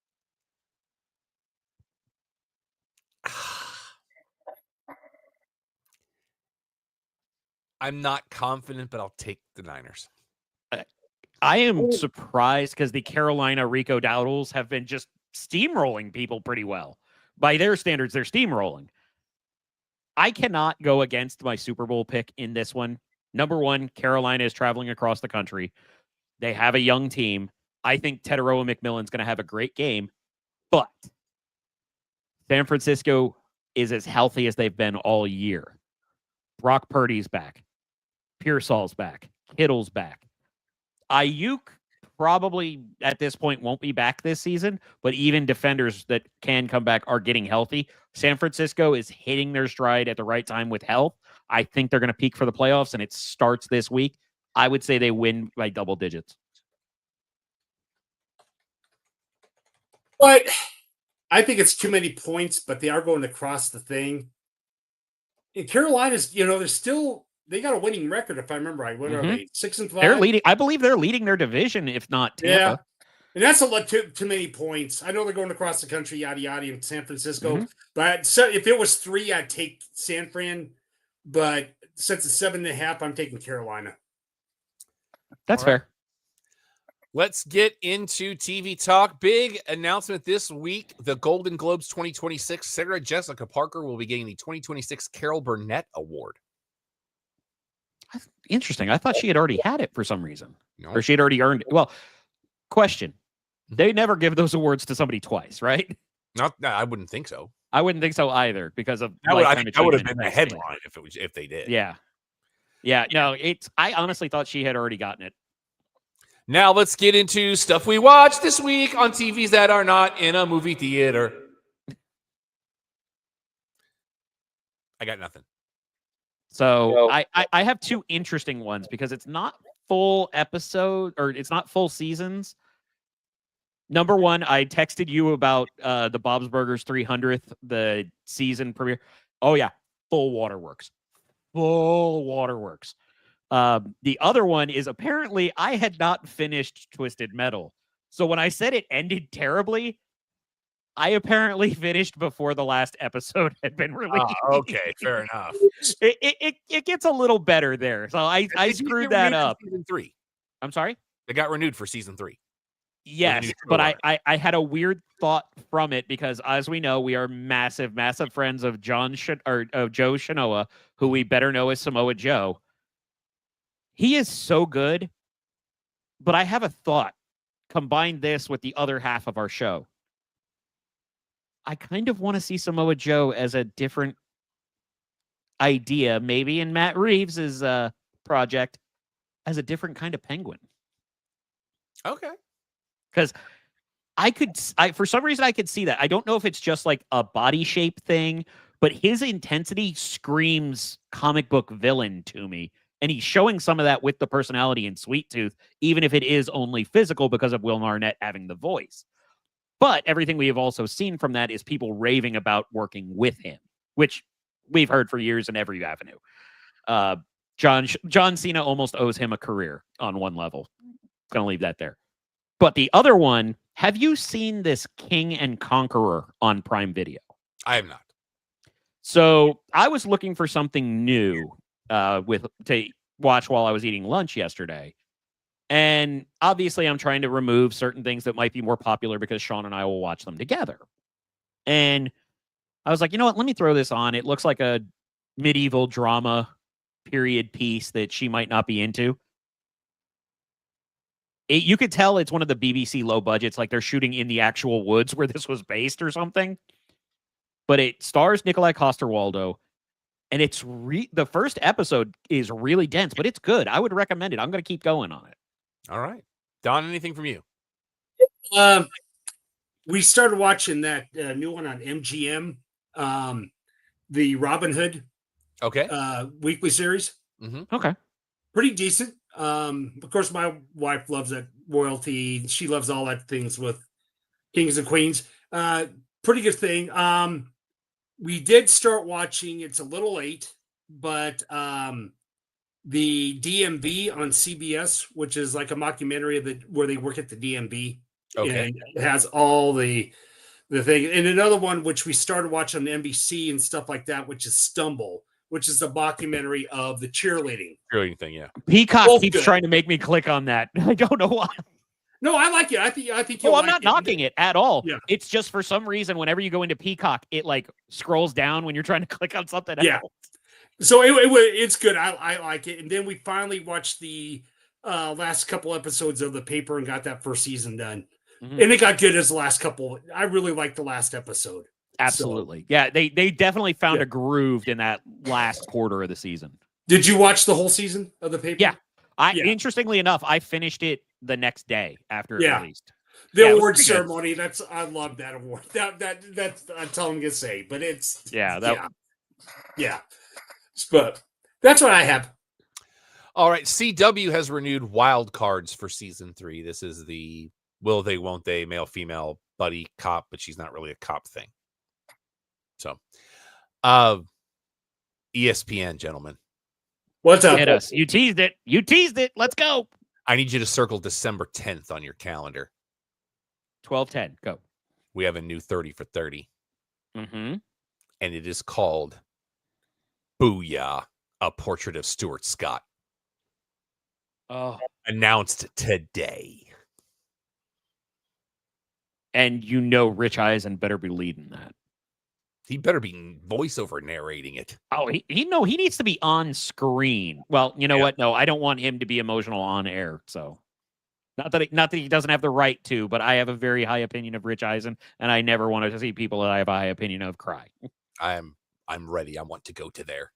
I'm not confident, but I'll take the Niners. I am surprised because the Carolina Rico Dowdles have been just steamrolling people pretty well. By their standards, they're steamrolling. I cannot go against my Super Bowl pick in this one. Number one, Carolina is traveling across the country. They have a young team. I think Teteroa McMillan's going to have a great game, but San Francisco is as healthy as they've been all year. Brock Purdy's back. Pearsall's back. Kittle's back. Ayuk probably at this point won't be back this season, but even defenders that can come back are getting healthy. San Francisco is hitting their stride at the right time with health. I think they're going to peak for the playoffs, and it starts this week. I would say they win by double digits. But I think it's too many points, but they are going to cross the thing. In Carolina's, they got a winning record, if I remember right. What are they? 6-5? They're leading. I believe they're leading their division, if not Tampa. Yeah. And that's a lot too many points. I know they're going across the country, yada yada, in San Francisco. But if it was 3, I'd take San Fran. But since it's 7.5, I'm taking Carolina. That's fair. Let's get into TV talk. Big announcement this week. The Golden Globes 2026. Sarah Jessica Parker will be getting the 2026 Carol Burnett Award. Interesting. I thought she had already had it for some reason. No. Or she had already earned it. Well, question. They never give those awards to somebody twice, right? No, I wouldn't think so. I wouldn't think so either because of I think that would have been the headline if they did. Yeah. Yeah. No, I honestly thought she had already gotten it. Now let's get into stuff we watched this week on TVs that are not in a movie theater. I got nothing. So I have 2 interesting ones because it's not full episode or it's not full seasons. Number one, I texted you about the Bob's Burgers 300th, the season premiere. Oh yeah, full waterworks. Full waterworks. The other one is apparently I had not finished Twisted Metal. So when I said it ended terribly, I apparently finished before the last episode had been released. Okay, fair enough. It gets a little better there. So I screwed that up. Season 3. I'm sorry? They got renewed for season 3. Yes, but I had a weird thought from it because, as we know, we are massive friends of Joe Shinoa, who we better know as Samoa Joe. He is so good, but I have a thought. Combine this with the other half of our show. I kind of want to see Samoa Joe as a different idea, maybe in Matt Reeves' project, as a different kind of penguin. Okay. Because for some reason, I could see that. I don't know if it's just like a body shape thing, but his intensity screams comic book villain to me. And he's showing some of that with the personality in Sweet Tooth, even if it is only physical because of Will Arnett having the voice. But everything we have also seen from that is people raving about working with him, which we've heard for years in every avenue. John Cena almost owes him a career on one level. Going to leave that there. But the other one, have you seen this King and Conqueror on Prime Video? I have not. So I was looking for something new to watch while I was eating lunch yesterday. And obviously I'm trying to remove certain things that might be more popular because Sean and I will watch them together. And I was like, you know what? Let me throw this on. It looks like a medieval drama period piece that she might not be into. You could tell it's one of the BBC low budgets, like they're shooting in the actual woods where this was based or something. But it stars Nikolai Coster-Waldau, and it's the first episode is really dense, but it's good. I would recommend it. I'm going to keep going on it. All right. Don, anything from you? We started watching that new one on MGM, the Robin Hood weekly series. Mm-hmm. Okay. Pretty decent. Of course, my wife loves that royalty. She loves all that things with kings and queens. Pretty good thing. We did start watching. It's a little late, but the DMV on CBS, which is like a mockumentary of where they work at the DMV. Okay. And it has all the thing. And another one, which we started watching on NBC and stuff like that, which is Stumble, which is a mockumentary of the cheerleading. Cheerleading thing, yeah. Peacock Both keeps good. trying to make me click on that. I don't know why. No, I like it. I think you'll I'm like not knocking it at all. Yeah. It's just for some reason, whenever you go into Peacock, it like scrolls down when you're trying to click on something Yeah. else. So it's good. I like it. And then we finally watched the last couple episodes of The Paper and got that first season done. Mhm. And it got good as the last couple. I really liked the last episode. Absolutely. So, yeah, they definitely found a groove in that last quarter of the season. Did you watch the whole season of The Paper? Yeah. Interestingly enough, I finished it the next day after it released. The award ceremony. I love that award. That's all I'm gonna say. But it's yeah. But that's what I have. All right. CW has renewed wild cards for season 3. This is the will they, won't they, male, female, buddy, cop, but she's not really a cop thing. So, ESPN, gentlemen. What's up? Hit us. You teased it. Let's go. I need you to circle December 10th on your calendar. 12-10. Go. We have a new 30 for 30. Mm-hmm. And it is called BOOYAH, a portrait of Stuart Scott. Oh. Announced today. And Rich Eisen better be leading that. He better be voiceover narrating it. Oh, he needs to be on screen. Well, you know what? No, I don't want him to be emotional on air. So, not that he doesn't have the right to, but I have a very high opinion of Rich Eisen, and I never wanted to see people that I have a high opinion of cry. I'm ready. I want to go to there.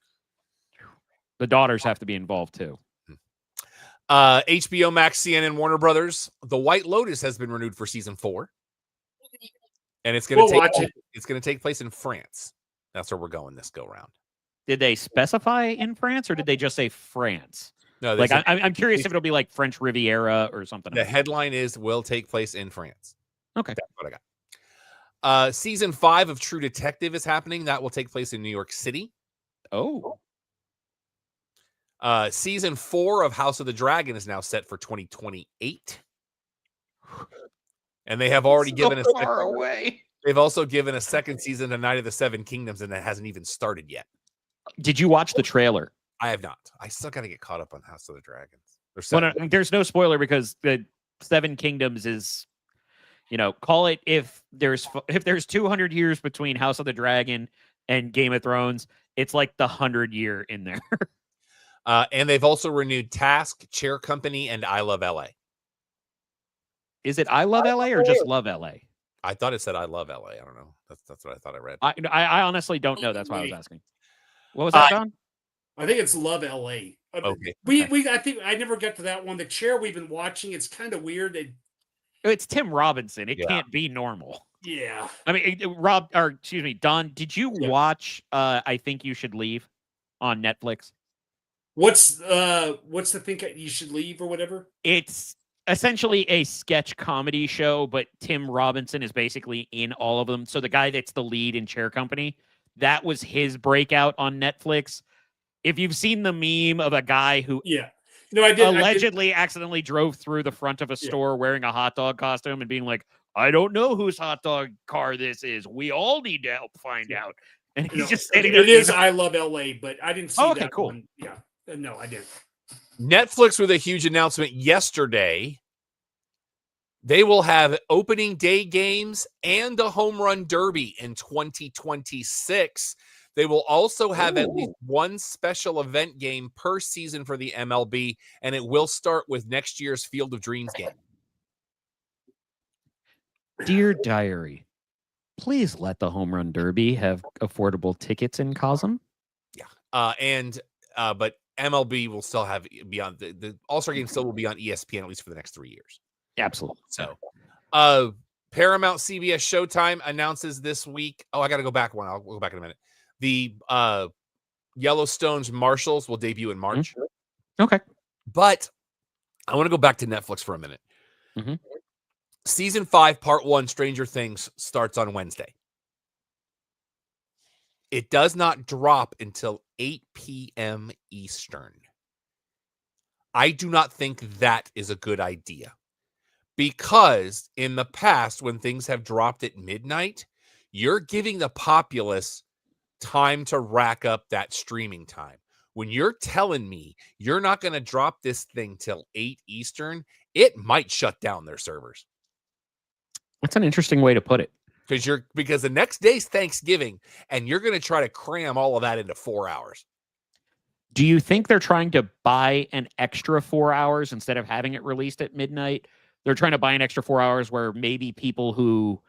The daughters have to be involved too. HBO Max, CNN, Warner Brothers. The White Lotus has been renewed for season 4. And it's going to take place in France. That's where we're going this go round. Did they specify in France or did they just say France? No, like I'm curious if it'll be like French Riviera or something. The headline is will take place in France. Okay. That's what I got. Season 5 of True Detective is happening. That will take place in New York City. Oh. Season 4 of House of the Dragon is now set for 2028. And they have already given us far away. They've also given a second season of Night of the Seven Kingdoms, and that hasn't even started yet. Did you watch the trailer? I have not. I still got to get caught up on House of the Dragons. There's no spoiler because the Seven Kingdoms is, call it if there's 200 years between House of the Dragon and Game of Thrones, it's like the 100-year in there. And they've also renewed Task, Chair Company, and I Love LA. Is it I Love LA or just Love LA? I thought it said I Love LA. I don't know. That's what I thought I read. I honestly don't know. That's why I was asking. What was that, Don? I think it's Love LA. Okay. I think I never got to that one. The Chair we've been watching, it's kind of weird. It's Tim Robinson. It can't be normal. Yeah. I mean, Don, did you watch I Think You Should Leave on Netflix? What's the Think You Should Leave or whatever? It's essentially a sketch comedy show, but Tim Robinson is basically in all of them. So the guy that's the lead in Chair Company, that was his breakout on Netflix. If you've seen the meme of a guy who allegedly accidentally drove through the front of a store wearing a hot dog costume and being like, I don't know whose hot dog car this is. We all need to help find out. And he's just sitting there. It is I Love LA, but I didn't see that cool. one. Yeah. No, I didn't. Netflix with a huge announcement yesterday. They will have opening day games and a home run derby in 2026. They will also have at least one special event game per season for the MLB, and it will start with next year's Field of Dreams game. Dear Diary, please let the home run derby have affordable tickets in Cosm. Yeah. But MLB will still have beyond the All-Star game still will be on ESPN at least for the next 3 years. Absolutely. So, Paramount, CBS, Showtime announces this week. Oh, I got to go back one. I'll go back in a minute. The Yellowstone's Marshals will debut in March. Mm-hmm. Okay. But I want to go back to Netflix for a minute. Mm-hmm. Season 5, Part 1, Stranger Things, starts on Wednesday. It does not drop until 8 p.m. Eastern. I do not think that is a good idea. Because in the past, when things have dropped at midnight, you're giving the populace time to rack up that streaming time. When you're telling me you're not going to drop this thing till 8 Eastern, it might shut down their servers. That's an interesting way to put it. Because the next day's Thanksgiving, and you're going to try to cram all of that into 4 hours. Do you think they're trying to buy an extra 4 hours instead of having it released at midnight? They're trying to buy an extra 4 hours where maybe people who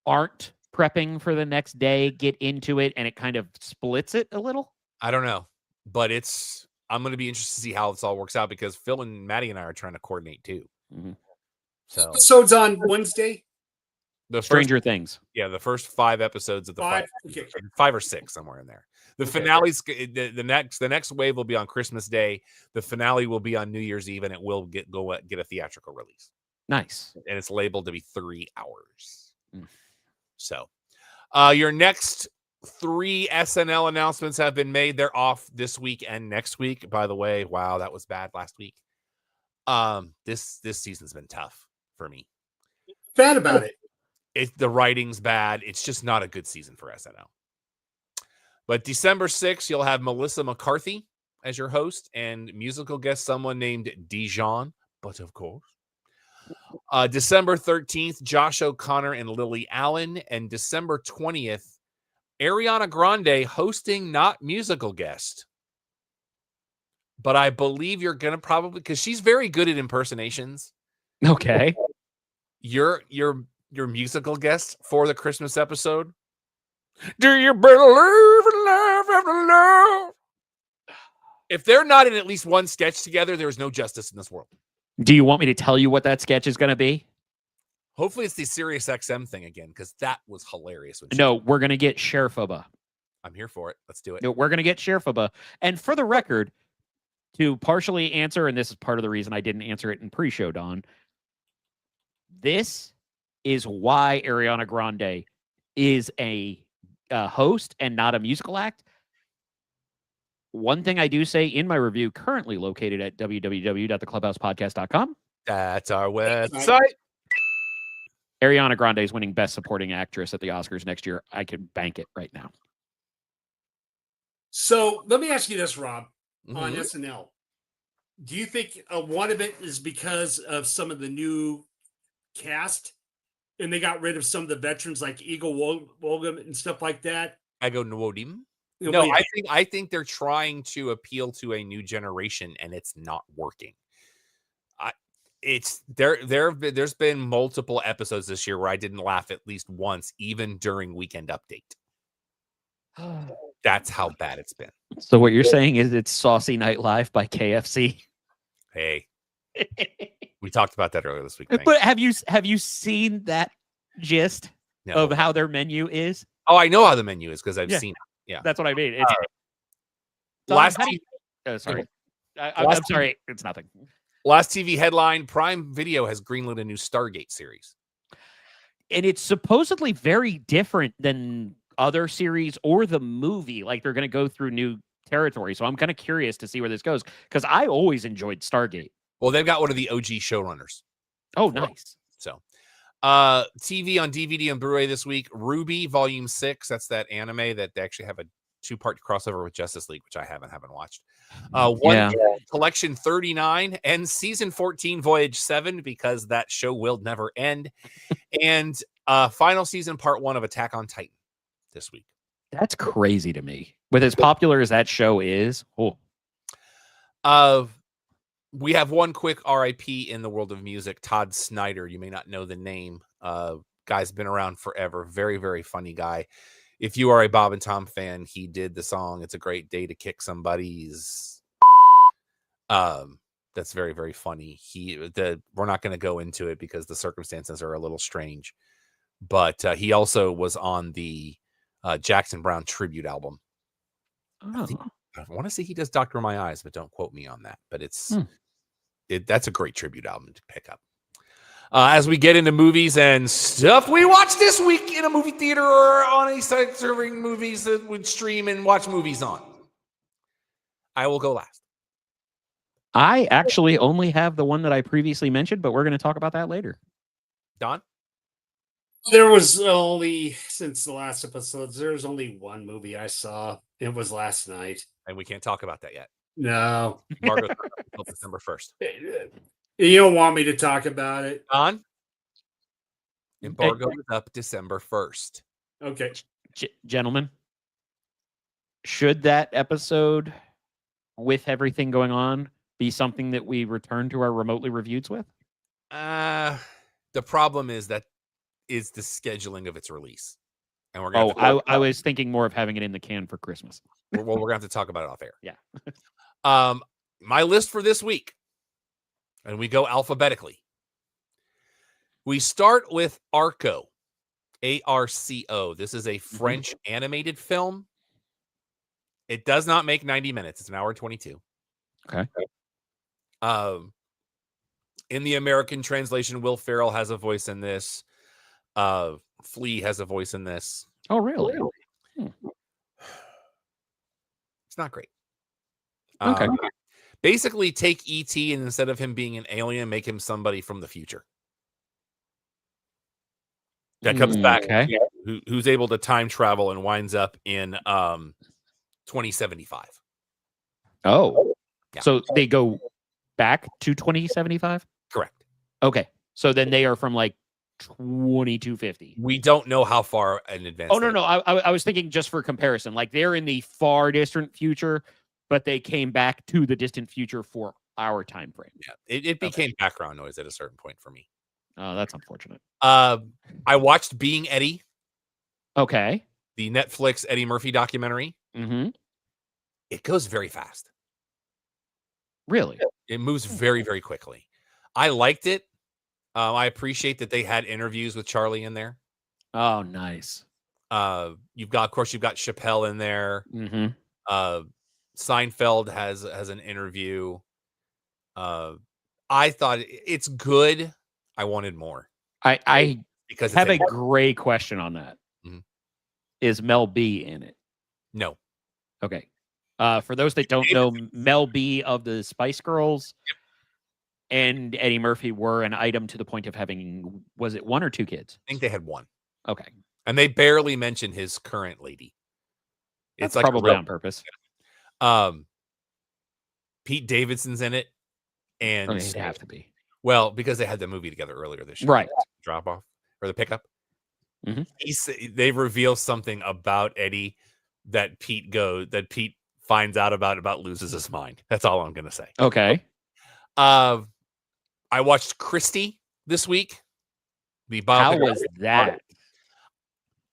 aren't prepping for the next day get into it and it kind of splits it a little? I don't know, but I'm going to be interested to see how this all works out because Phil and Maddie and I are trying to coordinate too. Mm-hmm. So it's on Wednesday? Stranger Things. Yeah, the first 5 episodes of the 5 or 6, somewhere in there. The finales, the next wave will be on Christmas Day. The finale will be on New Year's Eve, and it will get a theatrical release. Nice. And it's labeled to be 3 hours. Mm. So, your next 3 SNL announcements have been made. They're off this week and next week. By the way, wow, that was bad last week. This season's been tough for me. Bad about it. The writing's bad. It's just not a good season for SNL. But December 6th, you'll have Melissa McCarthy as your host and musical guest, someone named Dijon, but of course. December 13th, Josh O'Connor and Lily Allen. And December 20th, Ariana Grande hosting, not musical guest. But I believe you're going to probably, because she's very good at impersonations. Okay. Your musical guest for the Christmas episode. Do you believe in love after love? If they're not in at least one sketch together, there is no justice in this world. Do you want me to tell you what that sketch is going to be? Hopefully it's the Sirius XM thing again, because that was hilarious. No, we're going to get Sherfaba. I'm here for it. Let's do it. No, we're going to get Sherfaba. And for the record, to partially answer, and this is part of the reason I didn't answer it in pre-show, Don, this is why Ariana Grande is a host and not a musical act. One thing I do say in my review, currently located at www.theclubhousepodcast.com. That's our website. Ariana Grande is winning Best Supporting Actress at the Oscars next year. I could bank it right now. So let me ask you this, Rob, on SNL. Do you think one of it is because of some of the new cast? And they got rid of some of the veterans like Eagle Wolgum and stuff like that. Ego Nwodim. No, I think they're trying to appeal to a new generation, and it's not working. There's been multiple episodes this year where I didn't laugh at least once, even during Weekend Update. That's how bad it's been. So what you're saying is it's Saucy Night Live by KFC. Hey. We talked about that earlier this week. But have you seen that gist of how their menu is? Oh, I know how the menu is because I've seen it. Yeah, that's what I mean. It's sorry. I'm sorry. It's nothing. Last TV headline: Prime Video has greenlit a new Stargate series, and it's supposedly very different than other series or the movie. Like they're going to go through new territory. So I'm kind of curious to see where this goes because I always enjoyed Stargate. Well, they've got one of the OG showrunners. Oh, nice. So, TV on DVD and Blu-ray this week. Ruby Volume 6. That's that anime that they actually have a 2-part crossover with Justice League, which I haven't watched. Collection 39 and Season 14 Voyage 7 because that show will never end. And final season Part 1 of Attack on Titan this week. That's crazy to me. With as popular as that show is. We have one quick RIP in the world of music. Todd Snyder. You may not know the name. Guy's been around forever. Very, very funny guy. If you are a Bob and Tom fan, he did the song "It's a Great Day to Kick Somebody's." That's very, very funny. We're not going to go into it because the circumstances are a little strange. But he also was on the Jackson Browne tribute album. I want to say he does Doctor My Eyes, but don't quote me on that. But that's a great tribute album to pick up. As we get into movies and stuff we watch this week in a movie theater or on a site serving movies that would stream and watch movies on. I will go last. I actually only have the one that I previously mentioned, but we're going to talk about that later. Don? There was only, since the last episodes, there was only one movie I saw. It was last night. And we can't talk about that yet. No. Margot's until December 1st. You don't want me to talk about it. Don? Embargo is up December 1st. Okay. Gentlemen, should that episode, with everything going on, be something that we return to our remotely reviews with? The problem is the scheduling of its release. And we're going I was thinking more of having it in the can for Christmas. Well, we're going to have to talk about it off air. Yeah. My list for this week, and we go alphabetically. We start with Arco, ARCO. This is a French animated film. It does not make 90 minutes. It's an hour 22. Okay. In the American translation, Will Ferrell has a voice in this. Flea has a voice in this. Oh, really? It's not great. Okay. Basically, take E.T. and instead of him being an alien, make him somebody from the future that comes back, who's able to time travel and winds up in 2075. Oh, yeah. So they go back to 2075? Correct. Okay, so then they are from like 2250. We don't know how far in advance. Oh, no. I was thinking just for comparison, like they're in the far distant future, but they came back to the distant future for our time frame. Yeah, it became background noise at a certain point for me. Oh, that's unfortunate. I watched Being Eddie. Okay. The Netflix Eddie Murphy documentary. Mm-hmm. It goes very fast. Really? It moves very, very quickly. I liked it. I appreciate that they had interviews with Charlie in there. Oh, nice. You've got Chappelle in there. Mm-hmm. Seinfeld has an interview. I thought it's good. I wanted more. I because have a great question on that. Mm-hmm. Is Mel B in it? No. Okay. For those that don't know, Mel B of the Spice Girls and Eddie Murphy were an item to the point of having, was it 1 or 2 kids? I think they had 1. Okay. And they barely mention his current lady. It's like probably on purpose. Pete Davidson's in it. And it'd have to be. Well, because they had the movie together earlier this year. Right. Drop off or the pickup. Mm-hmm. They reveal something about Eddie that Pete finds out about, loses his mind. That's all I'm going to say. Okay. I watched Christie this week. How was that?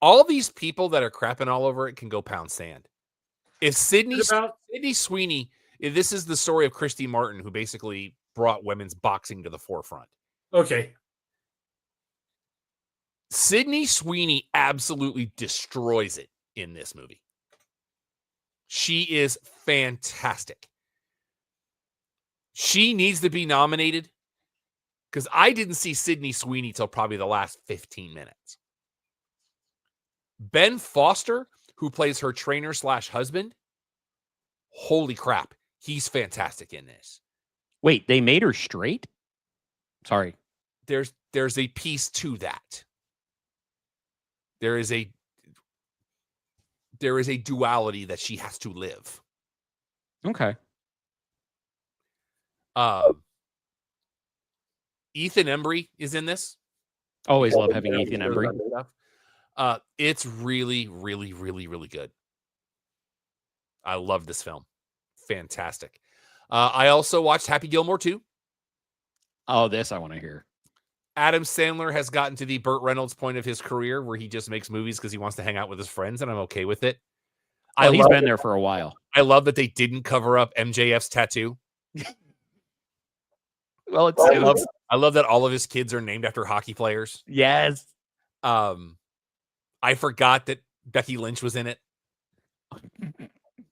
All these people that are crapping all over it can go pound sand. If Sydney Sweeney, this is the story of Christy Martin, who basically brought women's boxing to the forefront. Okay. Sydney Sweeney absolutely destroys it in this movie. She is fantastic. She needs to be nominated because I didn't see Sydney Sweeney till probably the last 15 minutes. Ben Foster, who plays her trainer / husband, holy crap, he's fantastic in this. Wait, they made her straight? Sorry. There's a piece to that. There is a duality that she has to live. Okay. Ethan Embry is in this. Always love having Ethan Embry. It's really, really, really, really good. I love this film. Fantastic. I also watched Happy Gilmore 2. Oh, this I want to hear. Adam Sandler has gotten to the Burt Reynolds point of his career where he just makes movies because he wants to hang out with his friends, and I'm okay with it. He's been there for a while. I love that they didn't cover up MJF's tattoo. Well, I love that all of his kids are named after hockey players. Yes. I forgot that Becky Lynch was in it.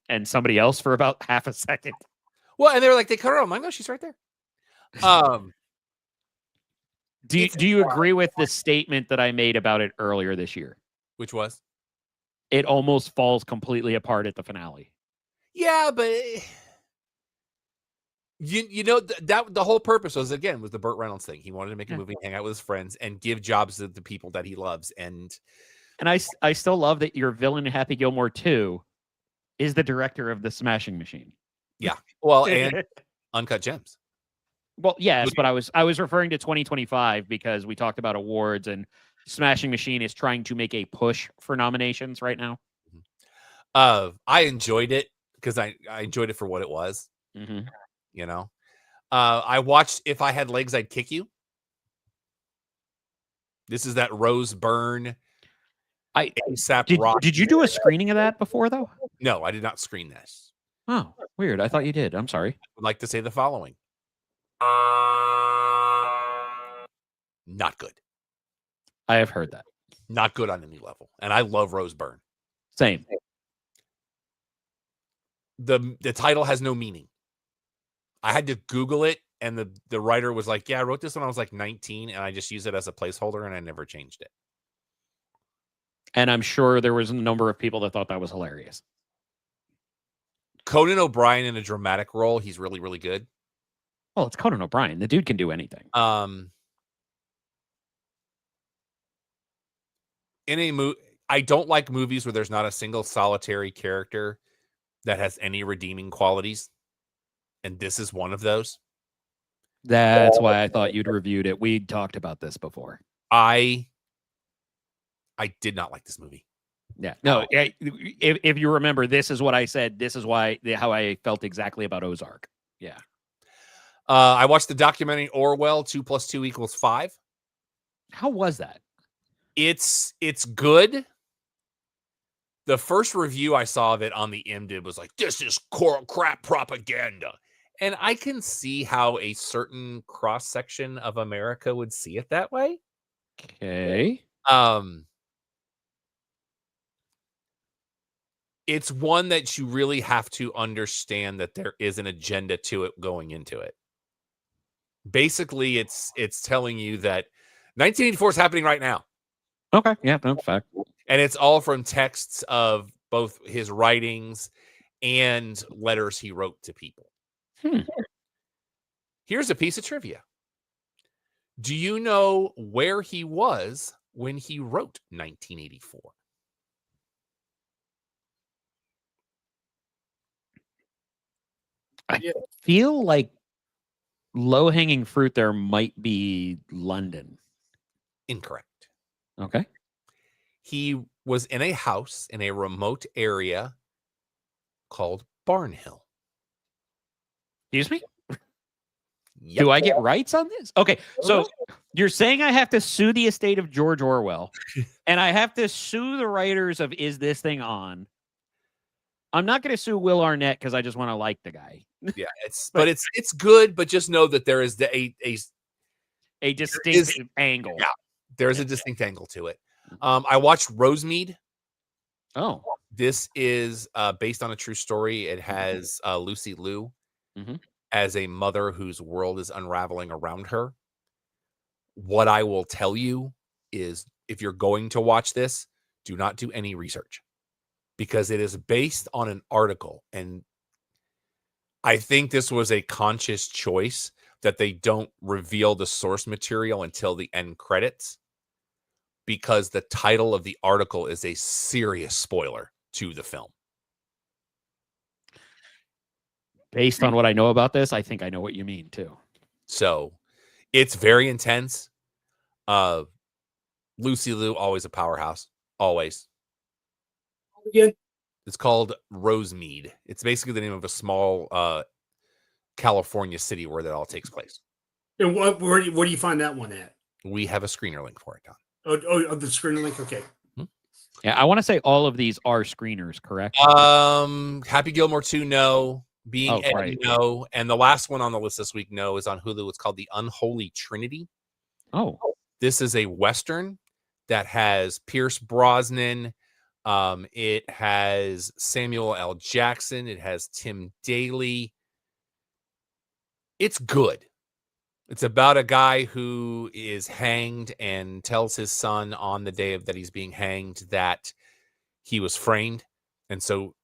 And somebody else for about half a second. Well, and they were like, they cut her off. I'm like, no, she's right there. Do you agree with the statement that I made about it earlier this year? Which was? It almost falls completely apart at the finale. Yeah, but You know that the whole purpose was the Burt Reynolds thing. He wanted to make a movie, hang out with his friends, and give jobs to the people that he loves. And I still love that your villain in Happy Gilmore 2 is the director of The Smashing Machine. Yeah, well, and Uncut Gems. Well, yes, but I was referring to 2025 because we talked about awards, and Smashing Machine is trying to make a push for nominations right now. I enjoyed it because I enjoyed it for what it was. Mm-hmm. You know, I watched If I Had Legs, I'd Kick You. This is that Rose Byrne. Did you do a screening of that before, though? No, I did not screen this. Oh, weird. I thought you did. I'm sorry. I would like to say the following. Not good. I have heard that. Not good on any level. And I love Rose Byrne. Same. The title has no meaning. I had to Google it, and the writer was like, yeah, I wrote this when I was like 19, and I just used it as a placeholder, and I never changed it. And I'm sure there was a number of people that thought that was hilarious. Conan O'Brien in a dramatic role, he's really, really good. Well, it's Conan O'Brien. The dude can do anything. In a movie, I don't like movies where there's not a single solitary character that has any redeeming qualities. And this is one of those. That's why I thought you'd reviewed it. We talked about this before. I did not like this movie. Yeah. No, if you remember, this is what I said. This is how I felt exactly about Ozark. Yeah. I watched the documentary Orwell, 2 + 2 = 5. How was that? It's good. The first review I saw of it on the MDib was like, this is crap propaganda. And I can see how a certain cross-section of America would see it that way. Okay. It's one that you really have to understand that there is an agenda to it going into it. Basically, it's telling you that 1984 is happening right now. Okay. Yeah, that's fact. And it's all from texts of both his writings and letters he wrote to people. Here's a piece of trivia. Do you know where he was when he wrote 1984? I feel like low-hanging fruit there might be London. Incorrect. Okay. He was in a house in a remote area called Barnhill. Excuse me? Yep. Do I get rights on this? Okay, so you're saying I have to sue the estate of George Orwell, and I have to sue the writers of Is This Thing On? I'm not going to sue Will Arnett because I just want to like the guy. Yeah, it's good, but just know that there is a distinct angle. Yeah, there's a distinct angle to it. I watched Rosemead. Oh, this is based on a true story. It has Lucy Liu as a mother whose world is unraveling around her. What I will tell you is, if you're going to watch this, do not do any research, because it is based on an article. And I think this was a conscious choice that they don't reveal the source material until the end credits, because the title of the article is a serious spoiler to the film. Based on what I know about this, I think I know what you mean too. So it's very intense. Lucy Liu, always a powerhouse. Always. Again? It's called Rosemead. It's basically the name of a small California city where that all takes place. And where do you find that one at? We have a screener link for it, Don. Oh, the screener link? Okay. Yeah, I want to say all of these are screeners, correct? Happy Gilmore 2, no. Being Eddie, right. no. And the last one on the list this week, no, is on Hulu. It's called The Unholy Trinity. Oh. This is a Western that has Pierce Brosnan. It has Samuel L. Jackson. It has Tim Daly. It's good. It's about a guy who is hanged and tells his son on the day that he's being hanged that he was framed. And so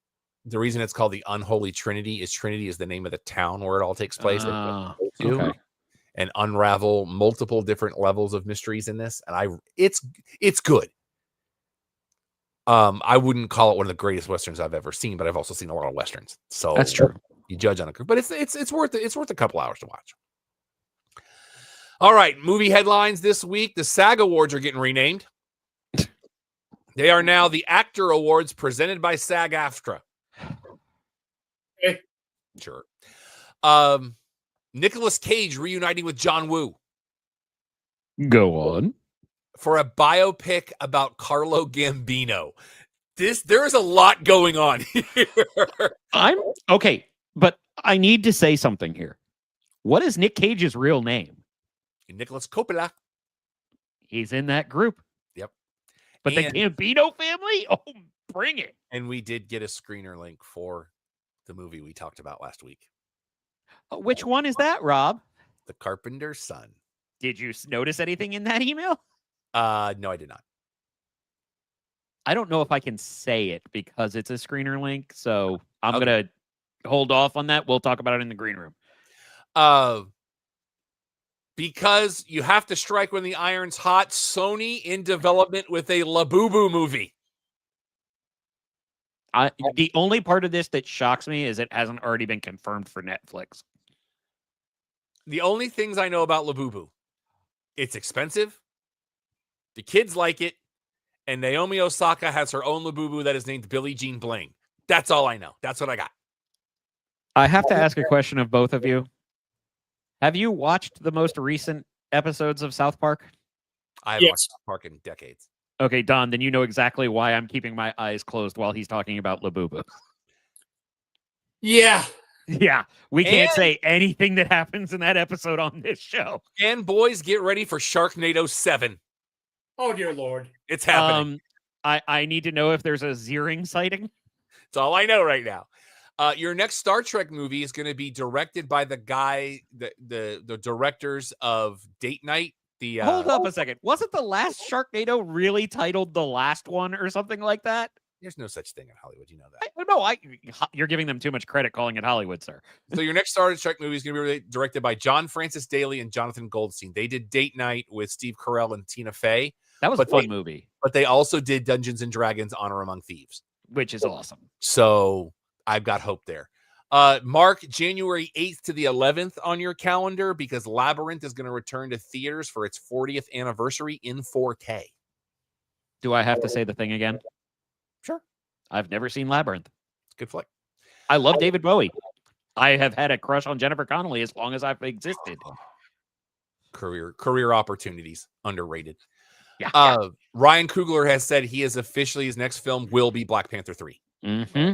the reason it's called the Unholy Trinity is Trinity is the name of the town where it all takes place. Okay. And unravel multiple different levels of mysteries in this. And it's good. I wouldn't call it one of the greatest Westerns I've ever seen, but I've also seen a lot of Westerns. So that's true. You judge on it, but it's worth it. It's worth a couple hours to watch. All right. Movie headlines this week. The SAG Awards are getting renamed. They are now the Actor Awards presented by SAG-AFTRA. Sure. Nicolas Cage reuniting with John Woo. Go on. For a biopic about Carlo Gambino. There is a lot going on here. I'm okay, but I need to say something here. What is Nick Cage's real name? Nicholas Coppola. He's in that group. Yep. But the Gambino family? Oh, bring it. And we did get a screener link for the movie we talked about last week. Which one is that, Rob? The Carpenter's Son. Did you notice anything in that email? No, I did not. I don't know if I can say it because it's a screener link, so I'm going to hold off on that. We'll talk about it in the green room. Because you have to strike when the iron's hot, Sony in development with a Labubu movie. The only part of this that shocks me is it hasn't already been confirmed for Netflix. The only things I know about Labubu, it's expensive, the kids like it, and Naomi Osaka has her own Labubu that is named Billie Jean Bling. That's all I know. That's what I got. I have to ask a question of both of you. Have you watched the most recent episodes of South Park? I haven't watched South Park in decades. Okay, Don, then you know exactly why I'm keeping my eyes closed while he's talking about Labubu. Yeah. Yeah, we can't say anything that happens in that episode on this show. And boys, get ready for Sharknado 7. Oh, dear Lord. It's happening. I need to know if there's a Ziering sighting. That's all I know right now. Your next Star Trek movie is going to be directed by the guy, the directors of Date Night. Hold up a second. Wasn't the last Sharknado really titled The Last One or something like that? There's no such thing in Hollywood. You know that. You're giving them too much credit calling it Hollywood, sir. So your next Star Trek movie is going to be directed by John Francis Daley and Jonathan Goldstein. They did Date Night with Steve Carell and Tina Fey. That was a fun movie. But they also did Dungeons and Dragons Honor Among Thieves. Which is awesome. So I've got hope there. Mark January 8th to the 11th on your calendar because Labyrinth is going to return to theaters for its 40th anniversary in 4K. Do I have to say the thing again? Sure. I've never seen Labyrinth. It's a good flick. I love David Bowie. I have had a crush on Jennifer Connelly as long as I've existed. Career opportunities, underrated. Yeah. Ryan Coogler has said his next film will be Black Panther 3. Mm-hmm.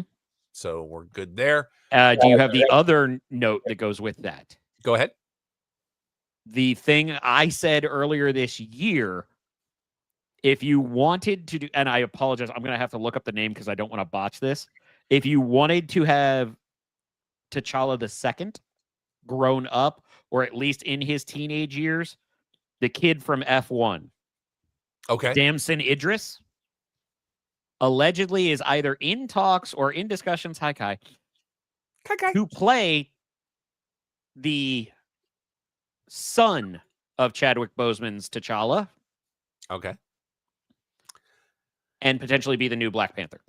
So we're good there. Do you have the other note that goes with that? Go ahead. The thing I said earlier this year, if you wanted to do, and I apologize, I'm going to have to look up the name because I don't want to botch this. If you wanted to have T'Challa II grown up, or at least in his teenage years, the kid from F1, okay, Damson Idris, allegedly is either in talks or in discussions, to play the son of Chadwick Boseman's T'Challa. Okay. And potentially be the new Black Panther.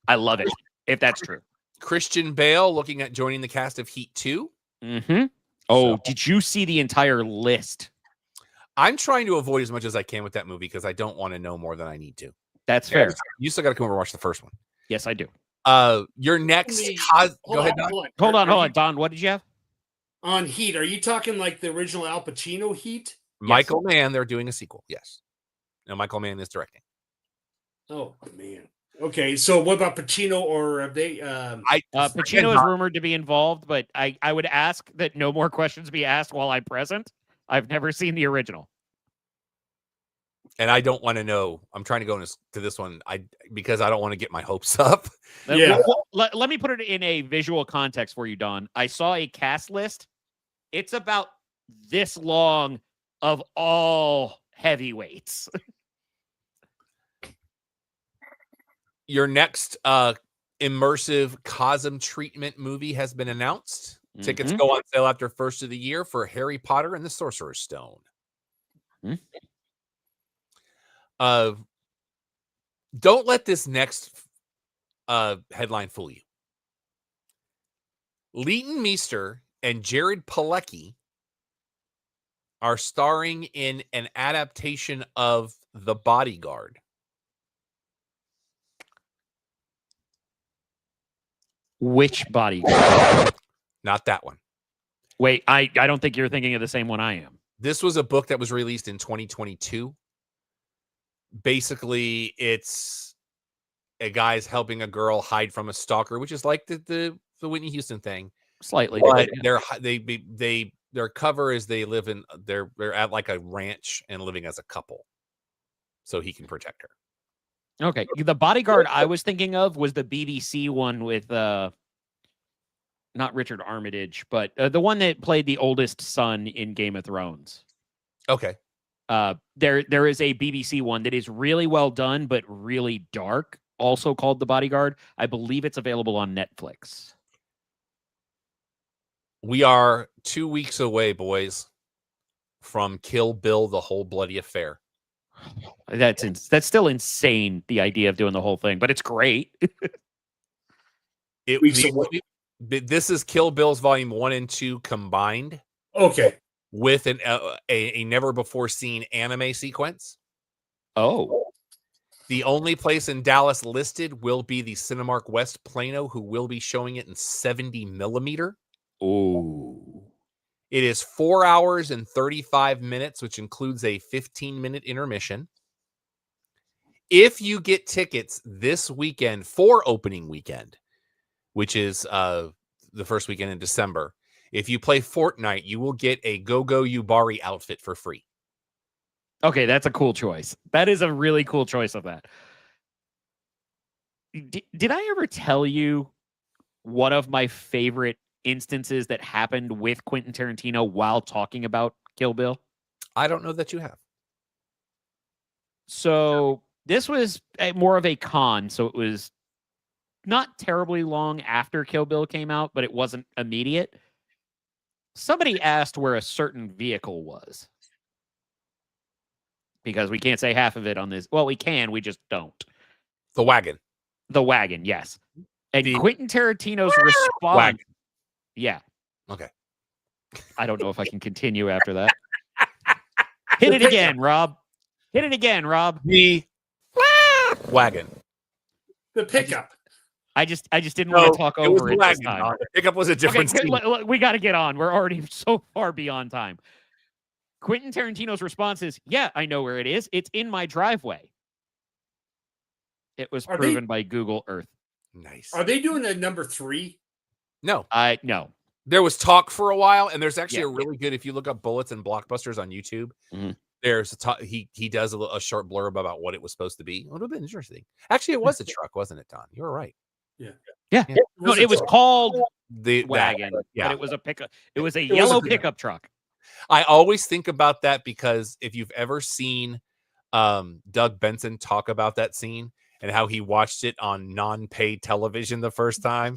I love it, if that's true. Christian Bale looking at joining the cast of Heat 2. Mm-hmm. Oh, did you see the entire list? I'm trying to avoid as much as I can with that movie because I don't want to know more than I need to. That's fair. You still got to come over and watch the first one. Yes, I do. Your next... Go ahead, Don. Hold on. Don, what did you have? On Heat, are you talking like the original Al Pacino Heat? Michael Mann, they're doing a sequel. Yes. No, Michael Mann is directing. Oh, man. Okay, so what about Pacino, or have they... Pacino is rumored to be involved, but I would ask that no more questions be asked while I'm present. I've never seen the original. And I don't want to know. I'm trying to go to this one because I don't want to get my hopes up. Yeah. Let me put it in a visual context for you, Don. I saw a cast list. It's about this long of all heavyweights. Your next immersive Cosm treatment movie has been announced. Tickets go on sale after first of the year for Harry Potter and the Sorcerer's Stone. Don't let this next headline fool you. Leighton Meester and Jared Padalecki are starring in an adaptation of The Bodyguard. Which Bodyguard? Not that one. Wait, I don't think you're thinking of the same one I am. This was a book that was released in 2022. Basically, it's a guy's helping a girl hide from a stalker, which is like the Whitney Houston thing. Slightly. But their cover is they're at like a ranch and living as a couple, so he can protect her. Okay. The Bodyguard I was thinking of was the BBC one with not Richard Armitage, but the one that played the oldest son in Game of Thrones. Okay. There is a BBC one that is really well done, but really dark, also called The Bodyguard. I believe it's available on Netflix. We are 2 weeks away, boys, from Kill Bill, the whole bloody affair. That's still insane, the idea of doing the whole thing, but it's great. This is Kill Bill's volume 1 and 2 combined. Okay. With a never before seen anime sequence. Oh. The only place in Dallas listed will be the Cinemark West Plano, who will be showing it in 70 millimeter. Oh. It is 4 hours and 35 minutes, which includes a 15-minute intermission. If you get tickets this weekend for opening weekend, which is the first weekend in December, if you play Fortnite, you will get a Go-Go Yubari outfit for free. Okay, that's a cool choice. That is a really cool choice of that. Did I ever tell you one of my favorite instances that happened with Quentin Tarantino while talking about Kill Bill? I don't know that you have. So this was more of a con, so it was not terribly long after Kill Bill came out, but it wasn't immediate. Somebody asked where a certain vehicle was. Because we can't say half of it on this. Well, we can, we just don't. The wagon. The wagon, yes. And Quentin Tarantino's response. Wagon. Yeah. Okay. I don't know if I can continue after that. Hit it again, Rob. Hit it again, Rob. The wagon. The pickup. I just didn't want to talk over it this time. The pickup was a different scene. We got to get on. We're already so far beyond time. Quentin Tarantino's response is, yeah, I know where it is. It's in my driveway. It was proven by Google Earth. Nice. Are they doing a number 3? No. No. There was talk for a while, and there's actually a really good, if you look up Bullets and Blockbusters on YouTube, there's he does a short blurb about what it was supposed to be. It would have been interesting. Actually, it was a truck, wasn't it, Don? You were right. Yeah. No, it was called the wagon, but it was a pickup. It was a yellow pickup truck. I always think about that because if you've ever seen Doug Benson talk about that scene and how he watched it on non-paid television the first time.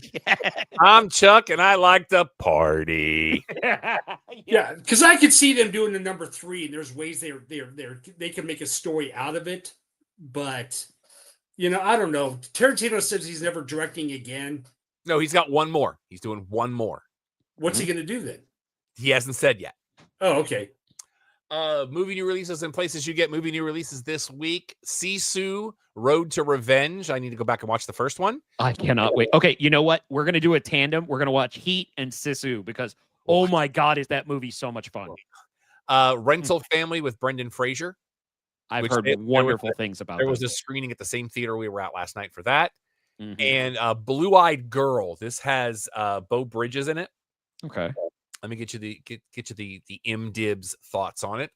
I'm Chuck and I like to party. Yeah, because I could see them doing the number 3, and there's ways they can make a story out of it. But I don't know. Tarantino says he's never directing again. No, he's got one more. He's doing one more. What's he going to do then? He hasn't said yet. Oh, okay. Movie new releases and places you get movie new releases this week. Sisu, Road to Revenge. I need to go back and watch the first one. I cannot wait. Okay, you know what? We're going to do a tandem. We're going to watch Heat and Sisu because, oh my God, is that movie so much fun. Rental Family with Brendan Fraser. I've heard wonderful things about There was a screening at the same theater we were at last night for that. And Blue-Eyed Girl. This has Beau Bridges in it. Okay. Let me get you the MDibs thoughts on it.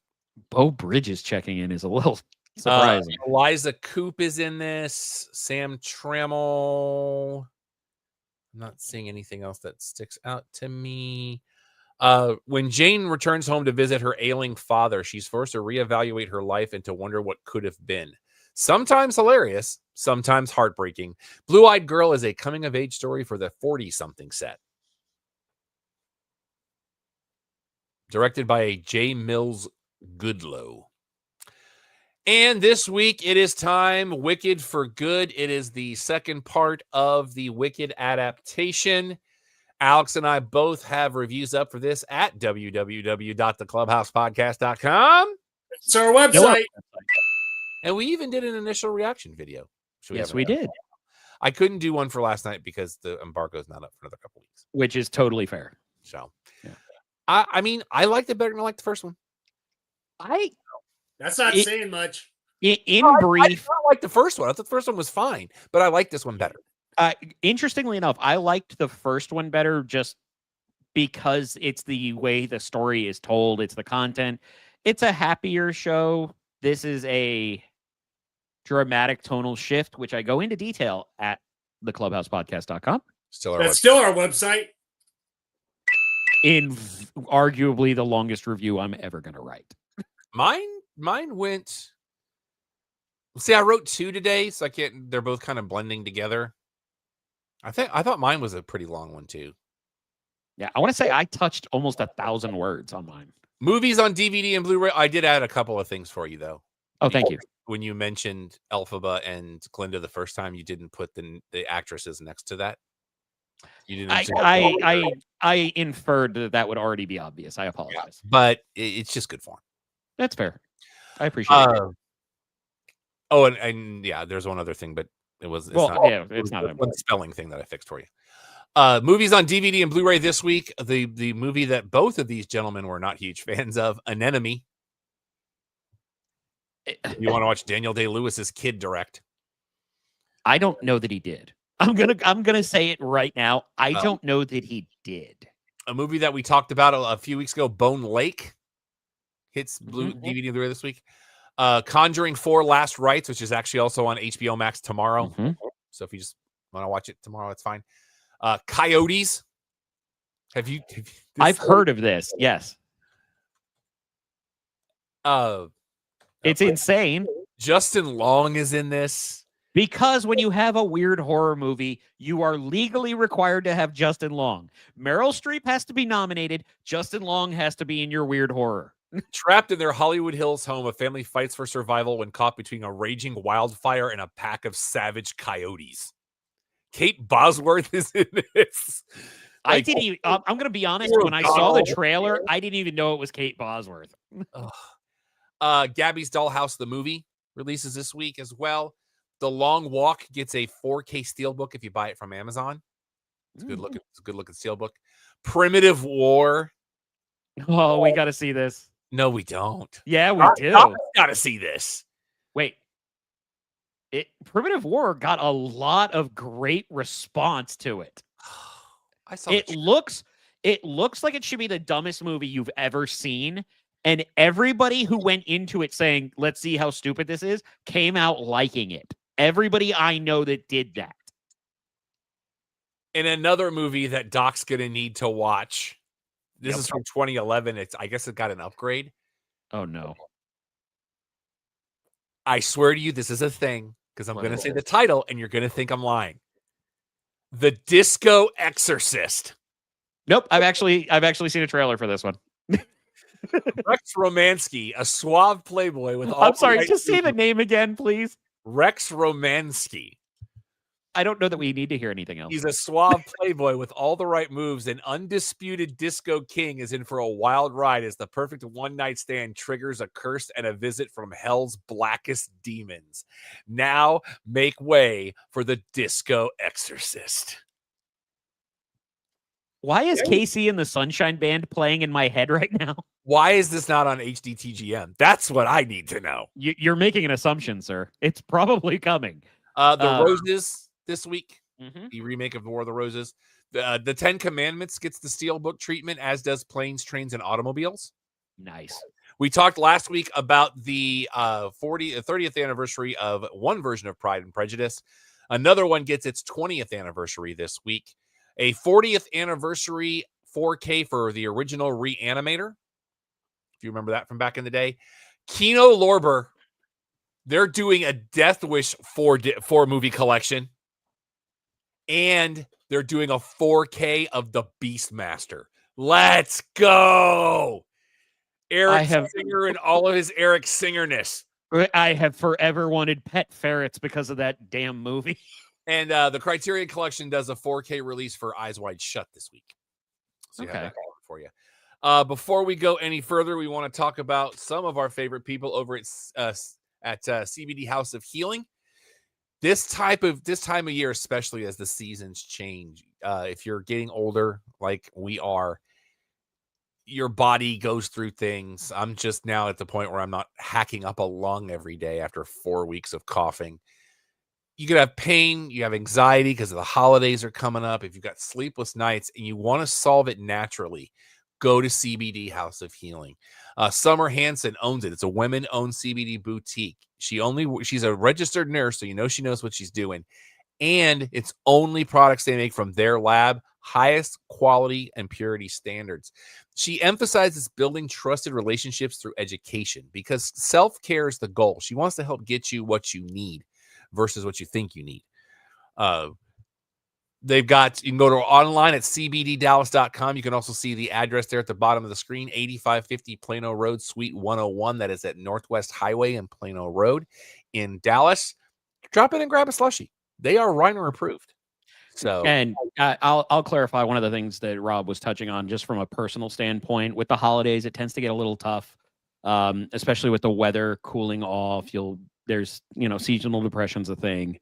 Beau Bridges checking in is a little surprising. Eliza Coupe is in this. Sam Trammell. I'm not seeing anything else that sticks out to me. When Jane returns home to visit her ailing father, she's forced to reevaluate her life and to wonder what could have been. Sometimes hilarious, sometimes heartbreaking. Blue-Eyed Girl is a coming-of-age story for the 40-something set. Directed by J. Mills Goodlow. And this week, it is time, Wicked for Good. It is the second part of the Wicked adaptation. Alex and I both have reviews up for this at www.theclubhousepodcast.com. It's our website. And we even did an initial reaction video. Yes, we did. I couldn't do one for last night because the embargo is not up for another couple weeks. Which is totally fair. So, yeah. I mean, I liked it better than I liked the first one. That's not saying much. In brief, I like the first one. I thought the first one was fine, but I like this one better. Interestingly enough, I liked the first one better just because it's the way the story is told. It's the content. It's a happier show. This is a dramatic tonal shift, which I go into detail at theclubhousepodcast.com. That's still our website. In arguably the longest review I'm ever going to write. Mine went. See, I wrote 2 today, so I can't. They're both kind of blending together. I thought mine was a pretty long one too. Yeah, I want to say I touched almost 1,000 words on mine. Movies on DVD and Blu-ray. I did add a couple of things for you though. Oh, thank you. When you mentioned Elphaba and Glinda the first time, you didn't put the actresses next to that. You didn't. I inferred that would already be obvious. I apologize, but it's just good form. That's fair. I appreciate it. Oh, and yeah, there's one other thing, but it's not one spelling thing that I fixed for you. Movies on DVD and Blu-ray this week. The movie that both of these gentlemen were not huge fans of, Anemone. You want to watch Daniel Day-Lewis's kid direct? I don't know that he did. I'm gonna say it right now. I don't know that he did. A movie that we talked about a few weeks ago, Bone Lake, hits DVD and Blu-ray this week. Conjuring 4: Last Rites, which is actually also on HBO Max tomorrow. Mm-hmm. So if you just want to watch it tomorrow, it's fine. Coyotes. Have you I've heard of this. Yes. It's insane. Justin Long is in this. Because when you have a weird horror movie, you are legally required to have Justin Long. Meryl Streep has to be nominated. Justin Long has to be in your weird horror. Trapped in their Hollywood Hills home, a family fights for survival when caught between a raging wildfire and a pack of savage coyotes. Kate Bosworth is in this. I didn't even, I'm going to be honest, when I saw the trailer, I didn't even know it was Kate Bosworth. Gabby's Dollhouse, the movie, releases this week as well. The Long Walk gets a 4K steelbook if you buy it from Amazon. It's a good looking. It's a good looking steelbook. Primitive War. Oh, we got to see this. No, we don't. Yeah, we do. Got to see this. Wait. Primitive War got a lot of great response to it. I saw it. Looks like it should be the dumbest movie you've ever seen. And everybody who went into it saying, let's see how stupid this is, came out liking it. Everybody I know that did that. In another movie that Doc's going to need to watch. This is from 2011. I guess it got an upgrade. Oh, no. I swear to you, this is a thing, because I'm going to say the title, and you're going to think I'm lying. The Disco Exorcist. Nope. I've actually seen a trailer for this one. Rex Romansky, a suave playboy with all. I'm sorry, just say the name again, please. Rex Romansky. I don't know that we need to hear anything else. He's a suave playboy with all the right moves. An undisputed disco king is in for a wild ride as the perfect one-night stand triggers a curse and a visit from hell's blackest demons. Now make way for the Disco Exorcist. Why is Casey and the Sunshine Band playing in my head right now? Why is this not on HDTGM? That's what I need to know. You're making an assumption, sir. It's probably coming. The Roses this week. The remake of War of the Roses. The 10 Commandments gets the Steelbook treatment, as does Planes, Trains, and Automobiles. Nice. We talked last week about the 30th anniversary of one version of Pride and Prejudice. Another one gets its 20th anniversary this week. A 40th anniversary 4K for the original Reanimator. If you remember that from back in the day. Kino Lorber They're doing a Death Wish 4 movie collection, and they're doing a 4K of the Beastmaster. Let's go. Eric Singer and all of his Eric Singerness. I have forever wanted pet ferrets because of that damn movie. And the Criterion Collection does a 4K release for Eyes Wide Shut this week. So you have that all for you. Before we go any further, we want to talk about some of our favorite people over at CBD House of Healing. This time of year, especially as the seasons change, if you're getting older like we are, your body goes through things. I'm just now at the point where I'm not hacking up a lung every day after 4 weeks of coughing. You could have pain, you have anxiety because the holidays are coming up. If you've got sleepless nights and you want to solve it naturally, go to CBD House of Healing. Summer Hansen owns it. It's a women-owned CBD boutique. She's a registered nurse, so you know she knows what she's doing. And it's only products they make from their lab, highest quality and purity standards. She emphasizes building trusted relationships through education because self-care is the goal. She wants to help get you what you need versus what you think you need. You can go to online at cbddallas.com. You can also see the address there at the bottom of the screen, 8550 Plano Road, Suite 101. That is at Northwest Highway and Plano Road in Dallas. Drop in and grab a slushie. They are Reiner approved. So, and I'll clarify one of the things that Rob was touching on, just from a personal standpoint. With the holidays, it tends to get a little tough, especially with the weather cooling off. There's seasonal depression's a thing.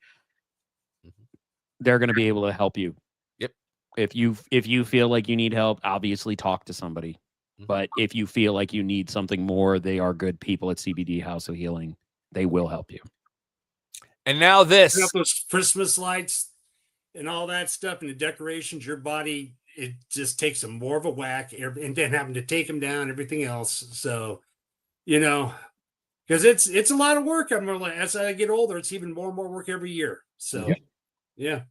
They're going to be able to help you. Yep. If you feel like you need help, obviously talk to somebody. But if you feel like you need something more, they are good people at CBD House of Healing. They will help you. And now this. Put up those Christmas lights and all that stuff and the decorations, your body, it just takes them more of a whack, and then having to take them down, everything else. So, because it's a lot of work. As I get older, it's even more and more work every year. So, yeah,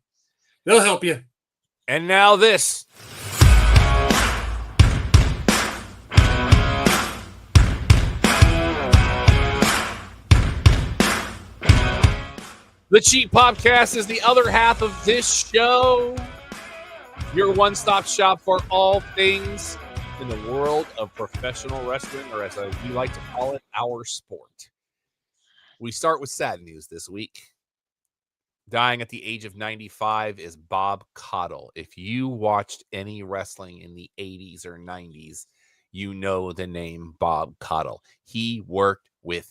they'll help you. And now this. The Cheap Podcast is the other half of this show. Your one-stop shop for all things in the world of professional wrestling, or as we like to call it, our sport. We start with sad news this week. Dying at the age of 95 is Bob Caudle. If you watched any wrestling in the 80s or 90s, you know the name Bob Caudle. He worked with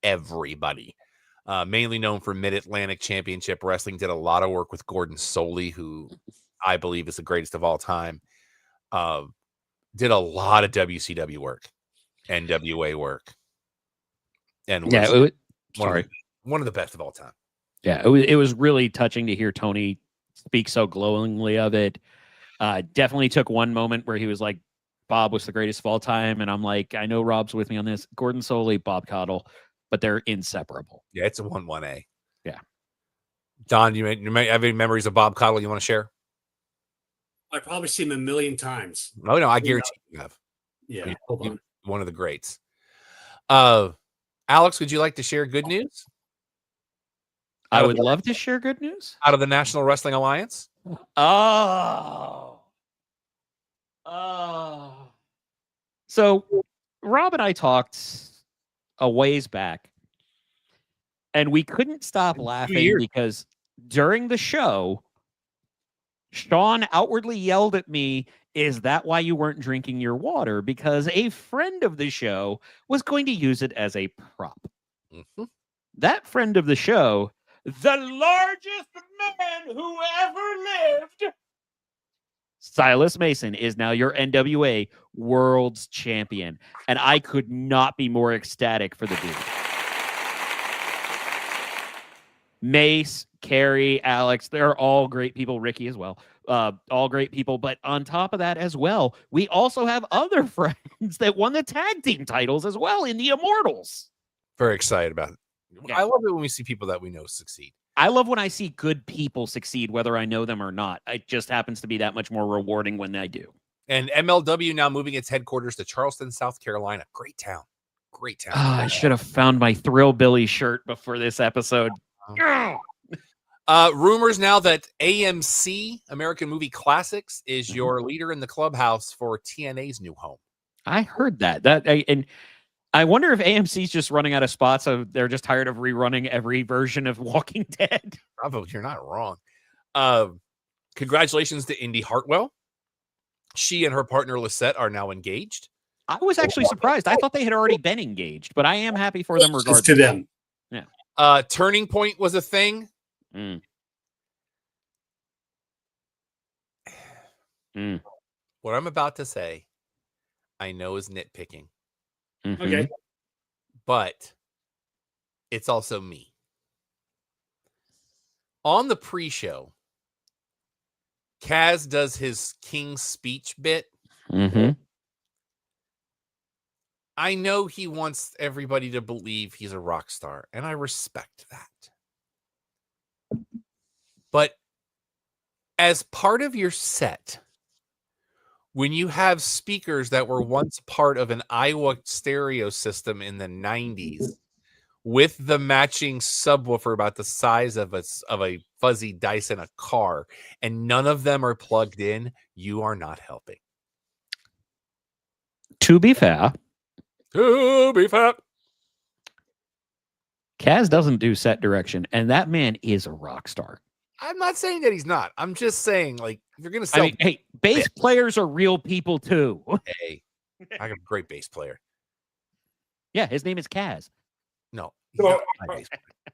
everybody. Mainly known for Mid-Atlantic Championship Wrestling, did a lot of work with Gordon Soley, who I believe is the greatest of all time. Did a lot of WCW work, NWA work, and one of the best of all time. Yeah, it was really touching to hear Tony speak so glowingly of it. Definitely took one moment where he was like, Bob was the greatest of all time, and I'm like, I know Rob's with me on this. Gordon Soley, Bob Caudle, but they're inseparable. Yeah, it's a 1-1A. Yeah. Don, you may have any memories of Bob Caudle you want to share? I've probably seen him a million times. Oh, no, I guarantee you have. Yeah, hold on. One of the greats. Alex, would you like to share good news? I would love to share good news. Out of the National Wrestling Alliance? Oh. So Rob and I talked a ways back, and we couldn't stop laughing because during the show, Sean outwardly yelled at me, "Is that why you weren't drinking your water?" Because a friend of the show was going to use it as a prop. Mm-hmm. That friend of the show, the largest man who ever lived, Silas Mason, is now your NWA World's Champion. And I could not be more ecstatic for the dude. Mace, Carrie, Alex, they're all great people. Ricky as well. All great people. But on top of that as well, we also have other friends that won the tag team titles as well in the Immortals. Very excited about it. Yeah. I love it when we see people that we know succeed. I love when I see good people succeed, whether I know them or not. It just happens to be that much more rewarding when I do. And MLW now moving its headquarters to Charleston, South Carolina. Great town. great talent. I should have found my Thrill Billy shirt before this episode. Rumors now that AMC, American Movie Classics, is your leader in the clubhouse for TNA's new home. I heard that. And I wonder if AMC's just running out of spots, so they're just tired of rerunning every version of Walking Dead. Bravo, you're not wrong. Congratulations to Indy Hartwell. She and her partner Lisette are now engaged. I was actually surprised. I thought they had already been engaged, but I am happy for them regardless. To them. Yeah. Turning Point was a thing. What I'm about to say, I know is nitpicking. Okay. But it's also me. On the pre-show, Kaz does his King's Speech bit. I know he wants everybody to believe he's a rock star, and I respect that. But as part of your set, when you have speakers that were once part of an Iowa stereo system in the 90s with the matching subwoofer about the size of a fuzzy dice in a car, and none of them are plugged in, you are not helping. To be fair, Kaz doesn't do set direction, and that man is a rock star. I'm not saying that he's not. I'm just saying, like, if you're going to sell... hey, bass players are real people, too. Hey, I got a great bass player. Yeah, his name is Kaz. No. So, my bass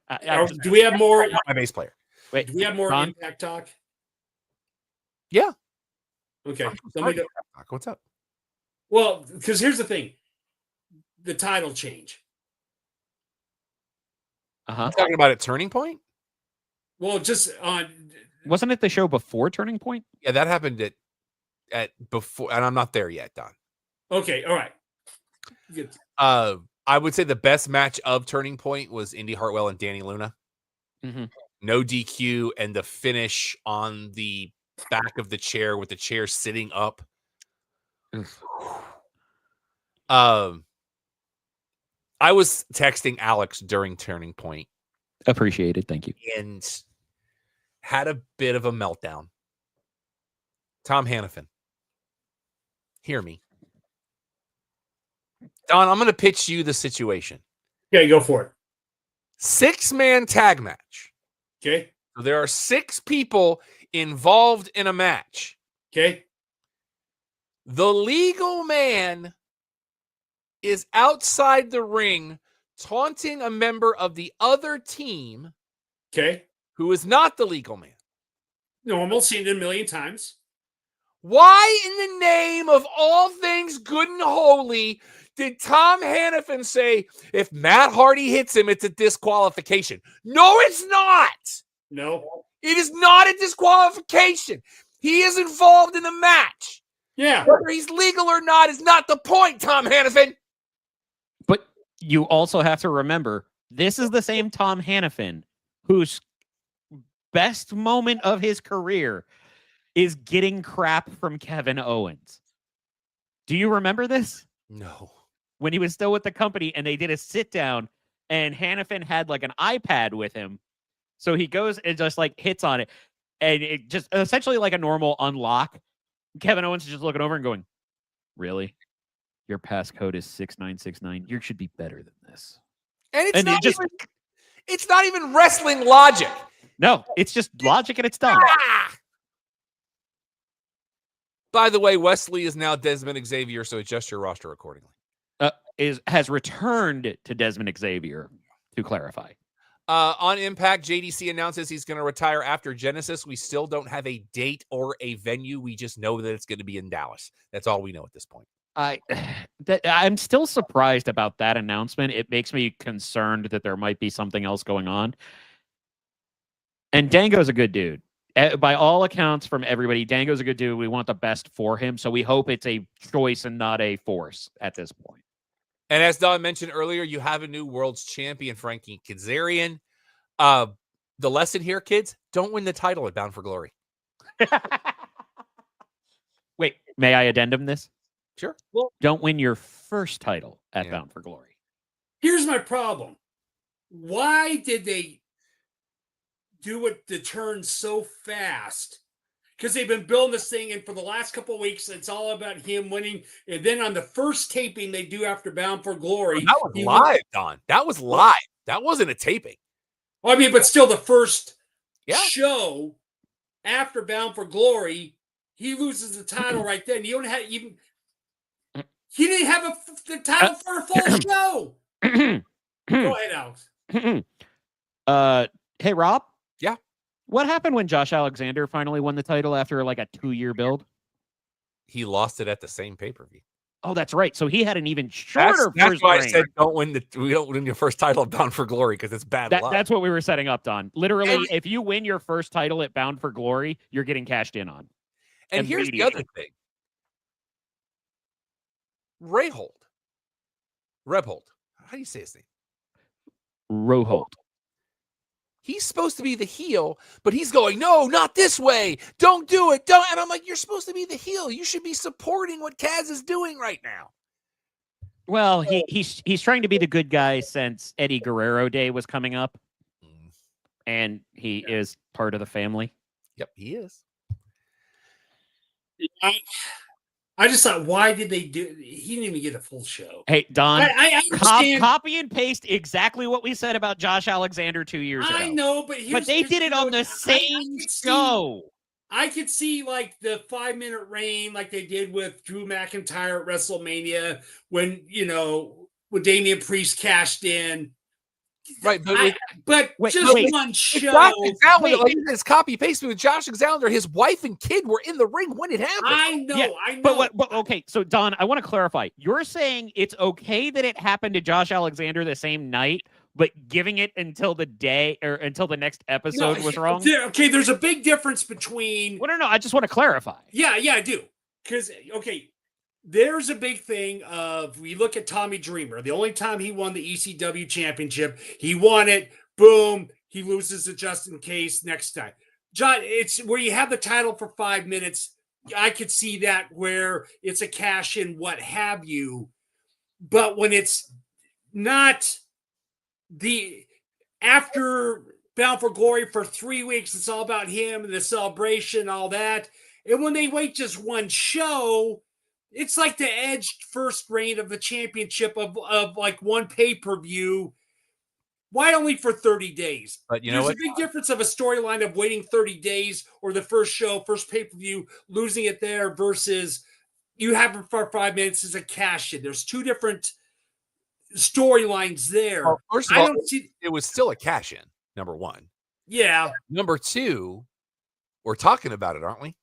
player. do we have more... my bass player. Wait, do we have more Ron? Impact talk? Yeah. Okay. What's up? Well, because here's the thing. The title change. Talking about at Turning Point? Well, just on... Wasn't it the show before Turning Point? Yeah, that happened at before, and I'm not there yet, Don. Okay, all right. Good. I would say the best match of Turning Point was Indy Hartwell and Danny Luna. No DQ, and the finish on the back of the chair with the chair sitting up. I was texting Alex during Turning Point. Appreciated, thank you. And had a bit of a meltdown. Tom Hannafin, hear me. Don, I'm going to pitch you the situation. Okay, go for it. 6-man tag match. Okay. So there are 6 people involved in a match. Okay. The legal man is outside the ring taunting a member of the other team. Okay. Who is not the legal man. Normal, seen it a million times. Why in the name of all things good and holy did Tom Hannafin say if Matt Hardy hits him, it's a disqualification? No, it's not. No. It is not a disqualification. He is involved in the match. Yeah. Whether he's legal or not is not the point, Tom Hannafin. But you also have to remember, this is the same Tom Hannafin whose best moment of his career is getting crap from Kevin Owens. Do you remember this? No. When he was still with the company and they did a sit down and Hannafin had like an iPad with him. So he goes and just like hits on it and it just essentially like a normal unlock. Kevin Owens is just looking over and going, really? Your passcode is 6969. You should be better than this. And it's not even wrestling logic. No, it's just logic and it's done. By the way, Wesley is now Desmond Xavier, so adjust your roster accordingly. Has returned to Desmond Xavier, to clarify. On Impact, JDC announces he's going to retire after Genesis. We still don't have a date or a venue. We just know that it's going to be in Dallas. That's all we know at this point. I'm still surprised about that announcement. It makes me concerned that there might be something else going on. And Dango's a good dude. By all accounts from everybody, Dango's a good dude. We want the best for him. So we hope it's a choice and not a force at this point. And as Don mentioned earlier, you have a new world's champion, Frankie Kazarian. The lesson here, kids, don't win the title at Bound for Glory. Wait, may I addendum this? Sure. Well, don't win your first title at Bound for Glory. Here's my problem. Why did they do it to turn so fast? Because they've been building this thing, and for the last couple of weeks, it's all about him winning. And then on the first taping they do after Bound for Glory, that was live, Don. That was live. That wasn't a taping. Well, I mean, but still, the first show after Bound for Glory, he loses the title right then. You don't have even. He didn't have the title for a full show. Go ahead, Alex. Hey, Rob. Yeah. What happened when Josh Alexander finally won the title after like a 2-year build? He lost it at the same pay-per-view. Oh, that's right. So he had an even shorter That's why I said we don't win your first title at Bound for Glory because it's bad luck. That's what we were setting up, Don. Literally, if you win your first title at Bound for Glory, you're getting cashed in on. And here's the other thing. Rebhold. How do you say his name? Roholt. He's supposed to be the heel, but he's going, no, not this way. Don't do it. Don't. And I'm like, you're supposed to be the heel. You should be supporting what Kaz is doing right now. Well, he's trying to be the good guy since Eddie Guerrero Day was coming up. And he is part of the family. Yep, he is. I just thought, why did they do? He didn't even get a full show. Hey, Don, I understand. Copy and paste exactly what we said about Josh Alexander 2 years ago. I know, but they did it on the same show. I could see like the 5-minute reign, like they did with Drew McIntyre at WrestleMania when Damian Priest cashed in. Right, but one show. It's copy paste with Josh Alexander. His wife and kid were in the ring when it happened. I know. But okay, so Don, I want to clarify. You're saying it's okay that it happened to Josh Alexander the same night, but giving it until the day or until the next episode was wrong? Okay, there's a big difference between. Well, no, I just want to clarify. Yeah, I do. Because there's a big thing of, we look at Tommy Dreamer. The only time he won the ECW championship, he won it. Boom. He loses to Justin Case next time. John, it's where you have the title for 5 minutes. I could see that where it's a cash in, what have you. But when it's not after Bound for Glory for 3 weeks, it's all about him and the celebration, all that. And when they wait just one show, it's like the Edge first reign of the championship of like one pay-per-view. Why only for 30 days? But there's a big difference of a storyline of waiting 30 days or the first show, first pay-per-view, losing it there versus you have it for 5 minutes as a cash-in. There's two different storylines there. Well, first of all, it was still a cash-in, number one. Yeah. Number two, we're talking about it, aren't we?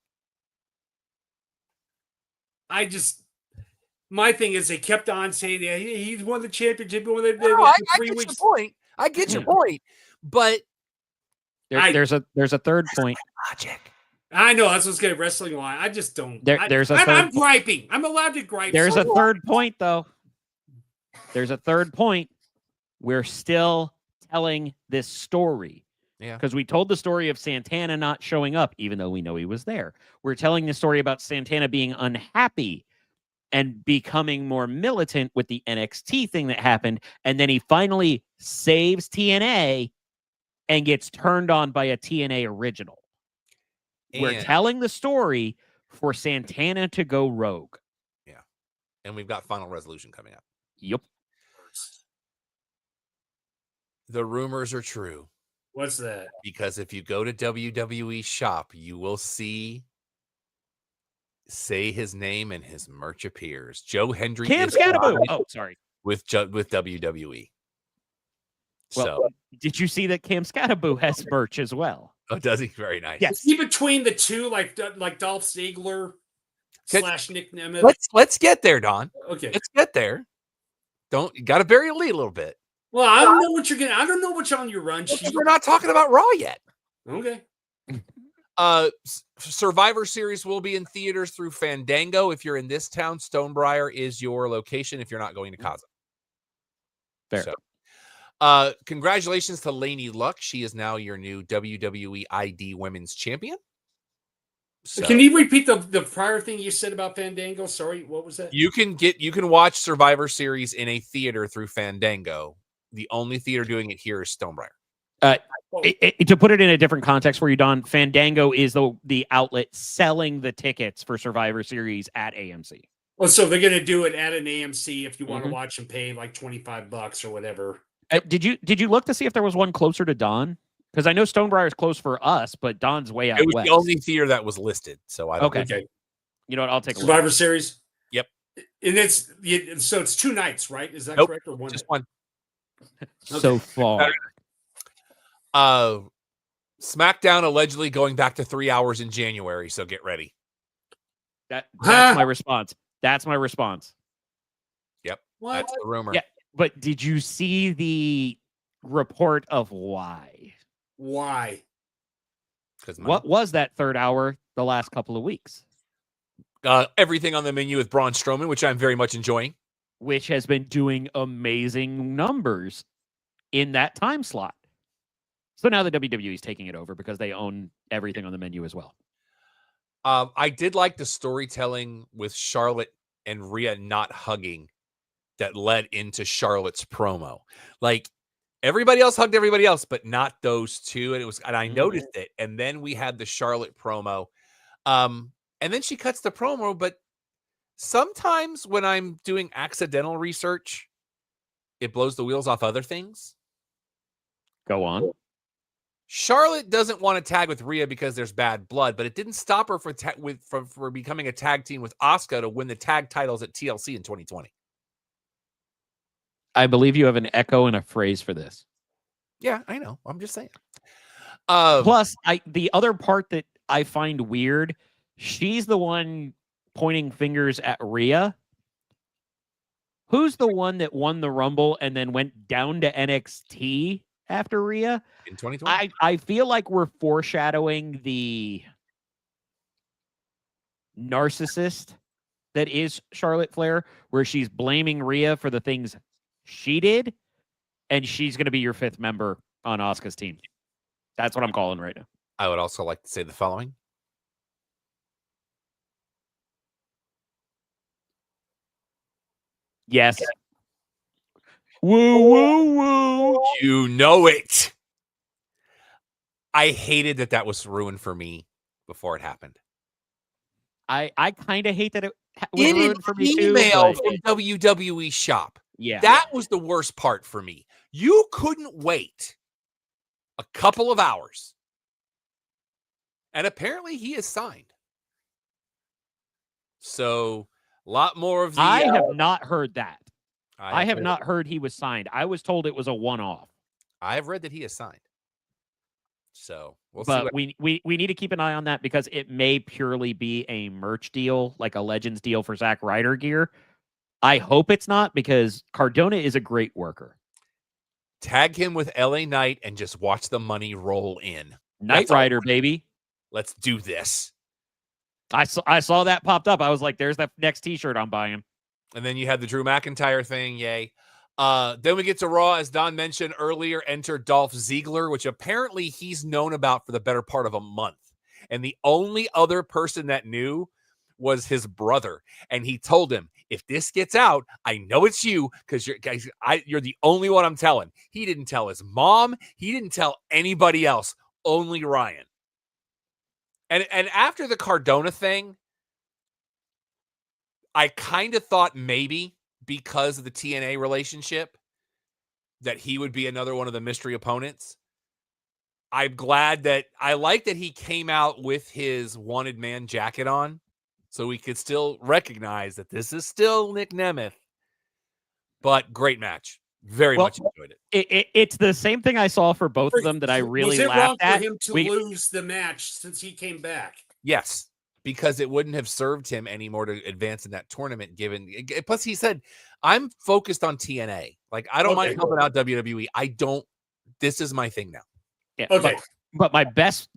My thing is they kept on saying that he's won the championship. I get your point. I get your point, but there's a third point. Logic. I know that's what's good wrestling line. I just don't. I'm griping. I'm allowed to gripe. There's a third point, though. There's a third point. We're still telling this story. Yeah. Because we told the story of Santana not showing up, even though we know he was there. We're telling the story about Santana being unhappy and becoming more militant with the NXT thing that happened. And then he finally saves TNA and gets turned on by a TNA original. We're telling the story for Santana to go rogue. Yeah. And we've got Final Resolution coming up. Yep. The rumors are true. What's that? Because if you go to WWE shop, you will say his name and his merch appears. Joe Hendry. Cam Scattaboo. Oh, sorry. With WWE. Well, did you see that Cam Scattaboo has merch as well? Oh, does he? Very nice. Yes. Is he between the two, like Dolph Ziggler / Nick Nemeth? Let's get there, Don. Okay. Let's get there. You got to bury Lee a little bit. Well, I don't know what you're getting. I don't know what's on your run sheet. We're not talking about Raw yet. Okay. Survivor Series will be in theaters through Fandango. If you're in this town, Stonebriar is your location if you're not going to Kaza. Fair. So, congratulations to Lainey Luck. She is now your new WWE ID Women's Champion. So can you repeat the prior thing you said about Fandango? Sorry, what was that? you can watch Survivor Series in a theater through Fandango. The only theater doing it here is Stonebriar. To put it in a different context for you, Don, Fandango is the outlet selling the tickets for Survivor Series at AMC. Oh, so they're going to do it at an AMC if you want to watch and pay like $25 or whatever. Did you look to see if there was one closer to Don? Because I know Stonebriar is close for us, but Don's way out west. It was the only theater that was listed, so I don't know. Okay. You know what? I'll take Survivor Series. Yep. And it's 2 nights, right? Is that correct, or one? Just one. So far. SmackDown allegedly going back to 3 hours in January, so get ready. That's my response. That's my response. Yep. What? That's the rumor. Yeah, but did you see the report of why? Why? What was that third hour the last couple of weeks? Everything on the menu with Braun Strowman, which I'm very much enjoying. Which has been doing amazing numbers in that time slot. So now the WWE is taking it over because they own everything on the menu as well. I did like the storytelling with Charlotte and Rhea not hugging that led into Charlotte's promo. Like, everybody else hugged everybody else, but not those two. And I noticed it. And then we had the Charlotte promo. And then she cuts the promo, but sometimes when I'm doing accidental research, it blows the wheels off other things. Go on. Charlotte doesn't want to tag with Rhea because there's bad blood, but it didn't stop her for becoming a tag team with Asuka to win the tag titles at TLC in 2020. I believe you have an echo and a phrase for this. Yeah, I know. I'm just saying. Plus, the other part that I find weird, she's the one pointing fingers at Rhea. Who's the one that won the Rumble and then went down to NXT after Rhea? In 2020? I feel like we're foreshadowing the narcissist that is Charlotte Flair, where she's blaming Rhea for the things she did, and she's going to be your 5th member on Asuka's team. That's what I'm calling right now. I would also like to say the following. Yes. Woo, woo, woo. You know it. I hated that was ruined for me before it happened. I kind of hate that it was ruined for me too. Email from WWE Shop. Yeah. That was the worst part for me. You couldn't wait a couple of hours. And apparently he is signed. So a lot more of the... I have not heard that. I have not heard he was signed. I was told it was a one-off. I have read that he is signed. So we'll see. But we need to keep an eye on that because it may purely be a merch deal, like a Legends deal for Zack Ryder gear. I hope it's not because Cardona is a great worker. Tag him with LA Knight and just watch the money roll in. Knight Rider, baby. Let's do this. I saw that popped up. I was like, there's that next t-shirt I'm buying. And then you had the Drew McIntyre thing. Yay. Then we get to Raw, as Don mentioned earlier, enter Dolph Ziggler, which apparently he's known about for the better part of a month. And the only other person that knew was his brother. And he told him, if this gets out, I know it's you because you're the only one I'm telling. He didn't tell his mom. He didn't tell anybody else, only Ryan. And after the Cardona thing, I kind of thought maybe because of the TNA relationship that he would be another one of the mystery opponents. I'm glad that I like that he came out with his wanted man jacket on so we could still recognize that this is still Nick Nemeth. But great match. Very much enjoyed it. It's the same thing I saw for both of them that I really laughed at. Was it wrong for him to lose the match since he came back? Yes, because it wouldn't have served him anymore to advance in that tournament. Plus, he said, "I'm focused on TNA. Like I don't mind helping out WWE. I don't. This is my thing now." Yeah. Okay. But my best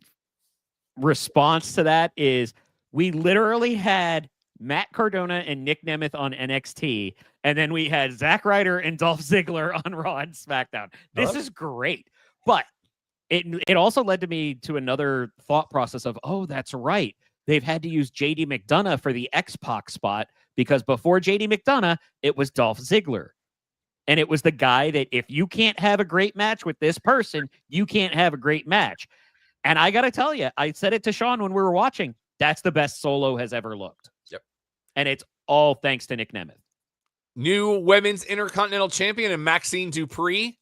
response to that is we literally had Matt Cardona and Nick Nemeth on NXT, and then we had Zack Ryder and Dolph Ziggler on Raw and SmackDown. This is great. But it also led to me to another thought process of, oh, that's right. they've had to use JD McDonough for the X-Pac spot because before JD McDonough, it was Dolph Ziggler. And it was the guy that if you can't have a great match with this person, you can't have a great match. And I got to tell you, I said it to Sean when we were watching, that's the best Solo has ever looked. Yep. And it's all thanks to Nick Nemeth. New women's Intercontinental Champion and Maxine Dupree.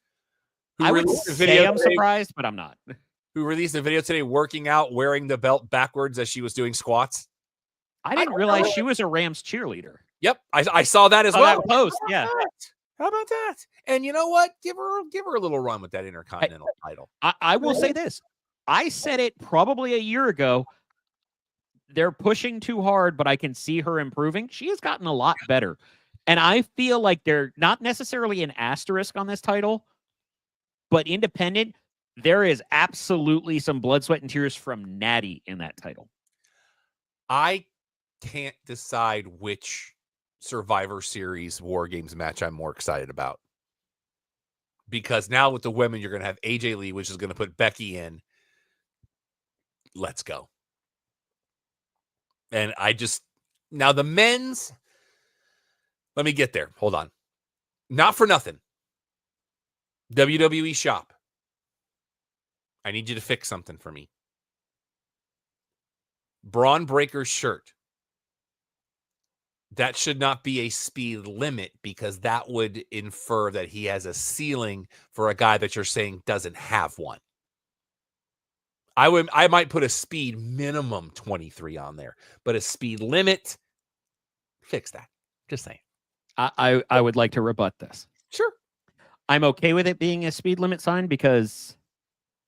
I would say I'm surprised, but I'm not. Who released a video today working out, wearing the belt backwards as she was doing squats. I didn't realize she was a Rams cheerleader. Yep, I saw that as well. That post, yeah. How about that? And you know what? Give her a little run with that Intercontinental title. I will say this. I said it probably a year ago. They're pushing too hard, but I can see her improving. She has gotten a lot better. And I feel like they're not necessarily an asterisk on this title, but independent, there is absolutely some blood, sweat, and tears from Natty in that title. I can't decide which Survivor Series War Games match I'm more excited about. Because now with the women, you're going to have AJ Lee, which is going to put Becky in. Let's go. And now the men's, let me get there. Hold on. Not for nothing. WWE shop. I need you to fix something for me. Braun Breaker's shirt. That should not be a speed limit because that would infer that he has a ceiling for a guy that you're saying doesn't have one. I might put a speed minimum 23 on there, but a speed limit, fix that. Just saying. I would like to rebut this. Sure. I'm okay with it being a speed limit sign because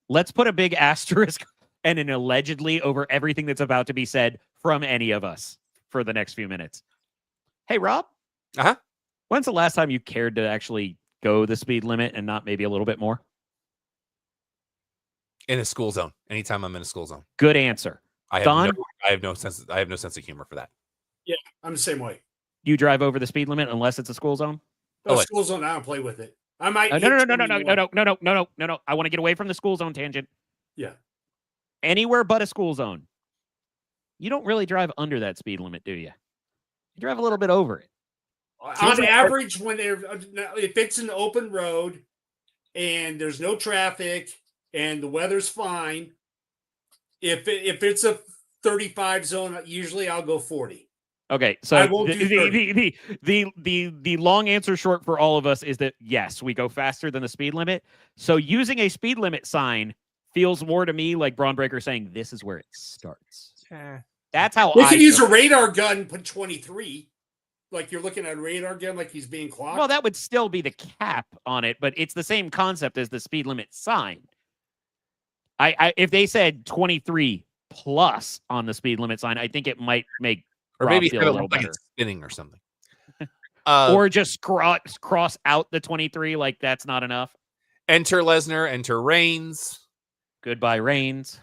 let's put a big asterisk and an allegedly over everything that's about to be said from any of us for the next few minutes. Hey, Rob. Uh-huh. When's the last time you cared to actually go the speed limit and not maybe a little bit more? In a school zone. Anytime I'm in a school zone. Good answer. I have no sense of humor for that. Yeah, I'm the same way. You drive over the speed limit unless it's a school zone? School zone, I don't play with it. I might. No. I want to get away from the school zone tangent. Yeah. Anywhere but a school zone. You don't really drive under that speed limit, do you? You drive a little bit over it. On average, if it's an open road and there's no traffic and the weather's fine, if it's a 35 zone, usually I'll go 40. Okay, so the long answer short for all of us is that yes, we go faster than the speed limit. So using a speed limit sign feels more to me like Braun Breaker saying this is where it starts. That's how we could use a radar gun, put 23. Like you're looking at a radar gun, like he's being clocked. Well, that would still be the cap on it, but it's the same concept as the speed limit sign. If they said 23 plus on the speed limit sign, I think it might make Rob maybe feel a little better. Spinning or something. Or just cross out the 23 like that's not enough. Enter Lesnar, enter Reigns. Goodbye, Reigns.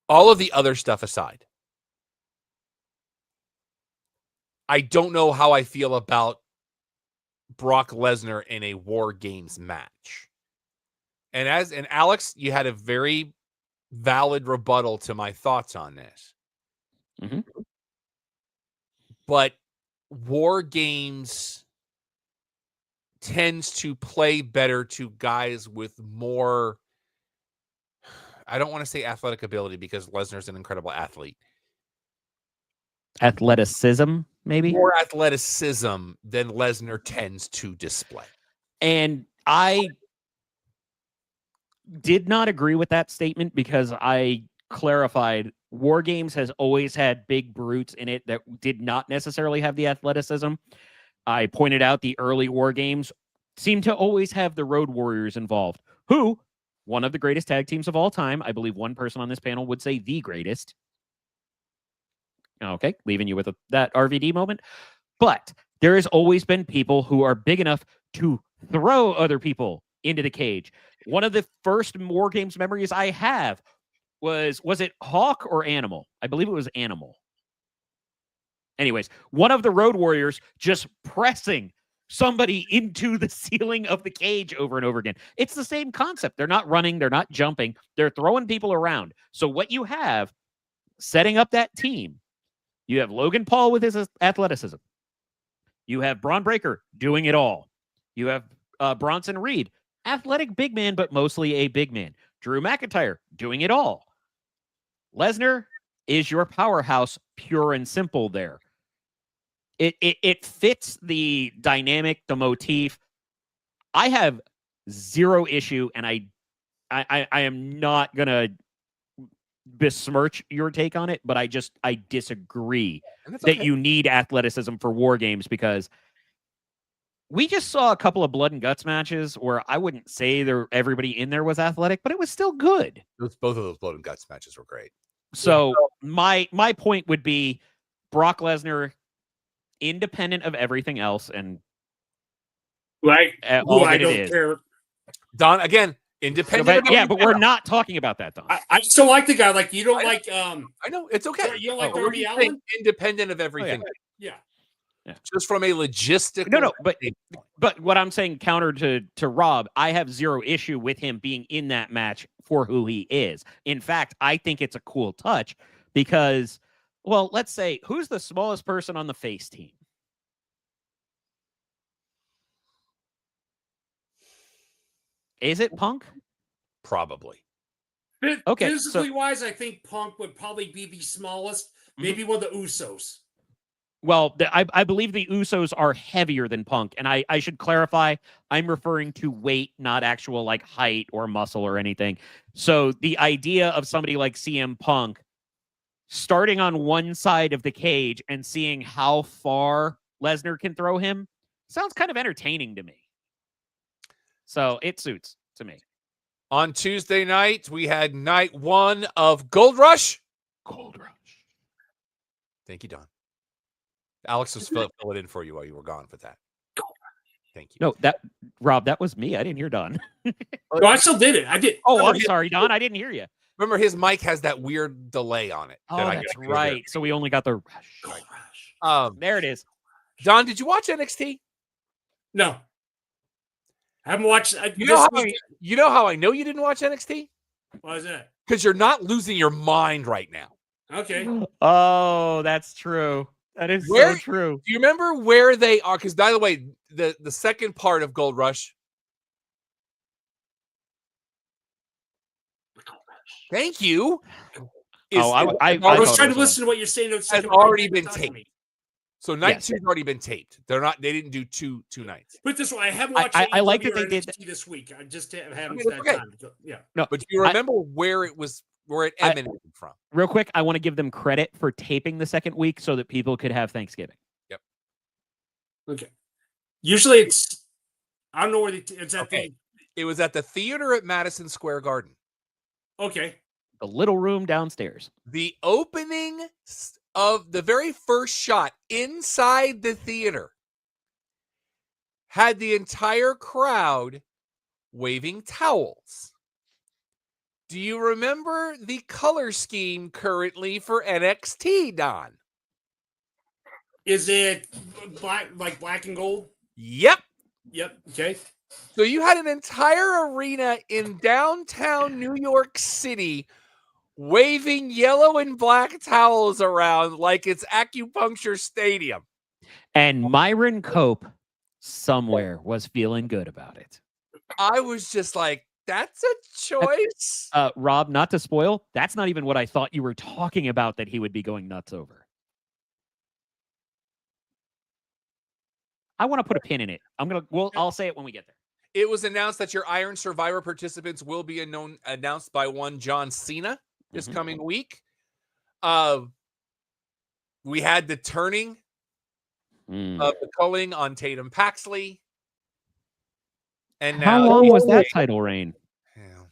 All of the other stuff aside, I don't know how I feel about Brock Lesnar in a War Games match. And Alex, you had a very valid rebuttal to my thoughts on this. Mm-hmm. But War Games tends to play better to guys with more, I don't want to say athletic ability because Lesnar's an incredible athlete. Athleticism, maybe? More athleticism than Lesnar tends to display. And I did not agree with that statement because I clarified War Games has always had big brutes in it that did not necessarily have the athleticism. I pointed out the early War Games seem to always have the Road Warriors involved, who, one of the greatest tag teams of all time, I believe one person on this panel would say the greatest. Okay, leaving you with that RVD moment. But there has always been people who are big enough to throw other people into the cage. One of the first War Games memories I have was it Hawk or Animal? I believe it was Animal. Anyways, one of the Road Warriors just pressing somebody into the ceiling of the cage over and over again. It's the same concept. They're not running. They're not jumping. They're throwing people around. So what you have setting up that team, you have Logan Paul with his athleticism. You have Braun Breaker doing it all. You have Bronson Reed, athletic big man, but mostly a big man. Drew McIntyre doing it all. Lesnar is your powerhouse, pure and simple there. It fits the dynamic, the motif. I have zero issue, and I am not going to besmirch your take on it, but I disagree that you need athleticism for war games, because we just saw a couple of blood and guts matches where I wouldn't say everybody in there was athletic, but it was still good. Both of those blood and guts matches were great. So my point would be Brock Lesnar, independent of everything else, and right, all that it is. Care. Don, again, independent. But we're not talking about that, Don. I still like the guy. Like, you don't like. I know it's okay. You don't like Darby Allin? Independent of everything. Oh, yeah. Just from a logistical. No. But what I'm saying, counter to Rob, I have zero issue with him being in that match for who he is. In fact, I think it's a cool touch because, well, let's say, who's the smallest person on the face team? Is it Punk? Probably. Okay. Physically wise, I think Punk would probably be the smallest. Maybe one of the Usos. Well, I believe the Usos are heavier than Punk. And I should clarify, I'm referring to weight, not actual like height or muscle or anything. So the idea of somebody like CM Punk starting on one side of the cage and seeing how far Lesnar can throw him sounds kind of entertaining to me. So it suits to me. On Tuesday night, we had night one of Gold Rush. Gold Rush. Thank you, Don. Alex was filling it in for you while you were gone for that. Thank you. No, Rob, that was me. I didn't hear Don. No, I still did it. I did. Oh, I'm sorry, Don. I didn't hear you. Remember, his mic has that weird delay on it. Oh, that's right. So we only got the rush. Gold Rush. There it is. Don, did you watch NXT? No. I haven't watched. You know how I know you didn't watch NXT? Why is that? Because you're not losing your mind right now. Okay. Oh, that's true. That is so true. Do you remember where they are? Because, by the way, the second part of Gold Rush. Thank you. I was trying to listen to what you're saying. Has already been taped. So night two's already been taped. They didn't do two nights. Put this way, I haven't watched. I like that they did this week. I just haven't had time. Yeah. No, but do you remember where it emanated from? Real quick, I want to give them credit for taping the second week so that people could have Thanksgiving. Yep. Okay. Usually it's, I don't know where it's at. Okay. It was at the theater at Madison Square Garden. Okay. The little room downstairs. The opening of the very first shot inside the theater had the entire crowd waving towels. Do you remember the color scheme currently for NXT, Don? Is it black, like black and gold? Yep. Yep. Okay. So you had an entire arena in downtown New York City waving yellow and black towels around like it's Acupuncture Stadium. And Myron Cope somewhere was feeling good about it. I was just like, that's a choice. Rob, not to spoil, that's not even what I thought you were talking about that he would be going nuts over. I want to put a pin in it. I'll say it when we get there. It was announced that your Iron Survivor participants will be announced by one John Cena this coming week. We had the turning of the culling on Tatum Paxley. And now, how long was that title reign? Yeah,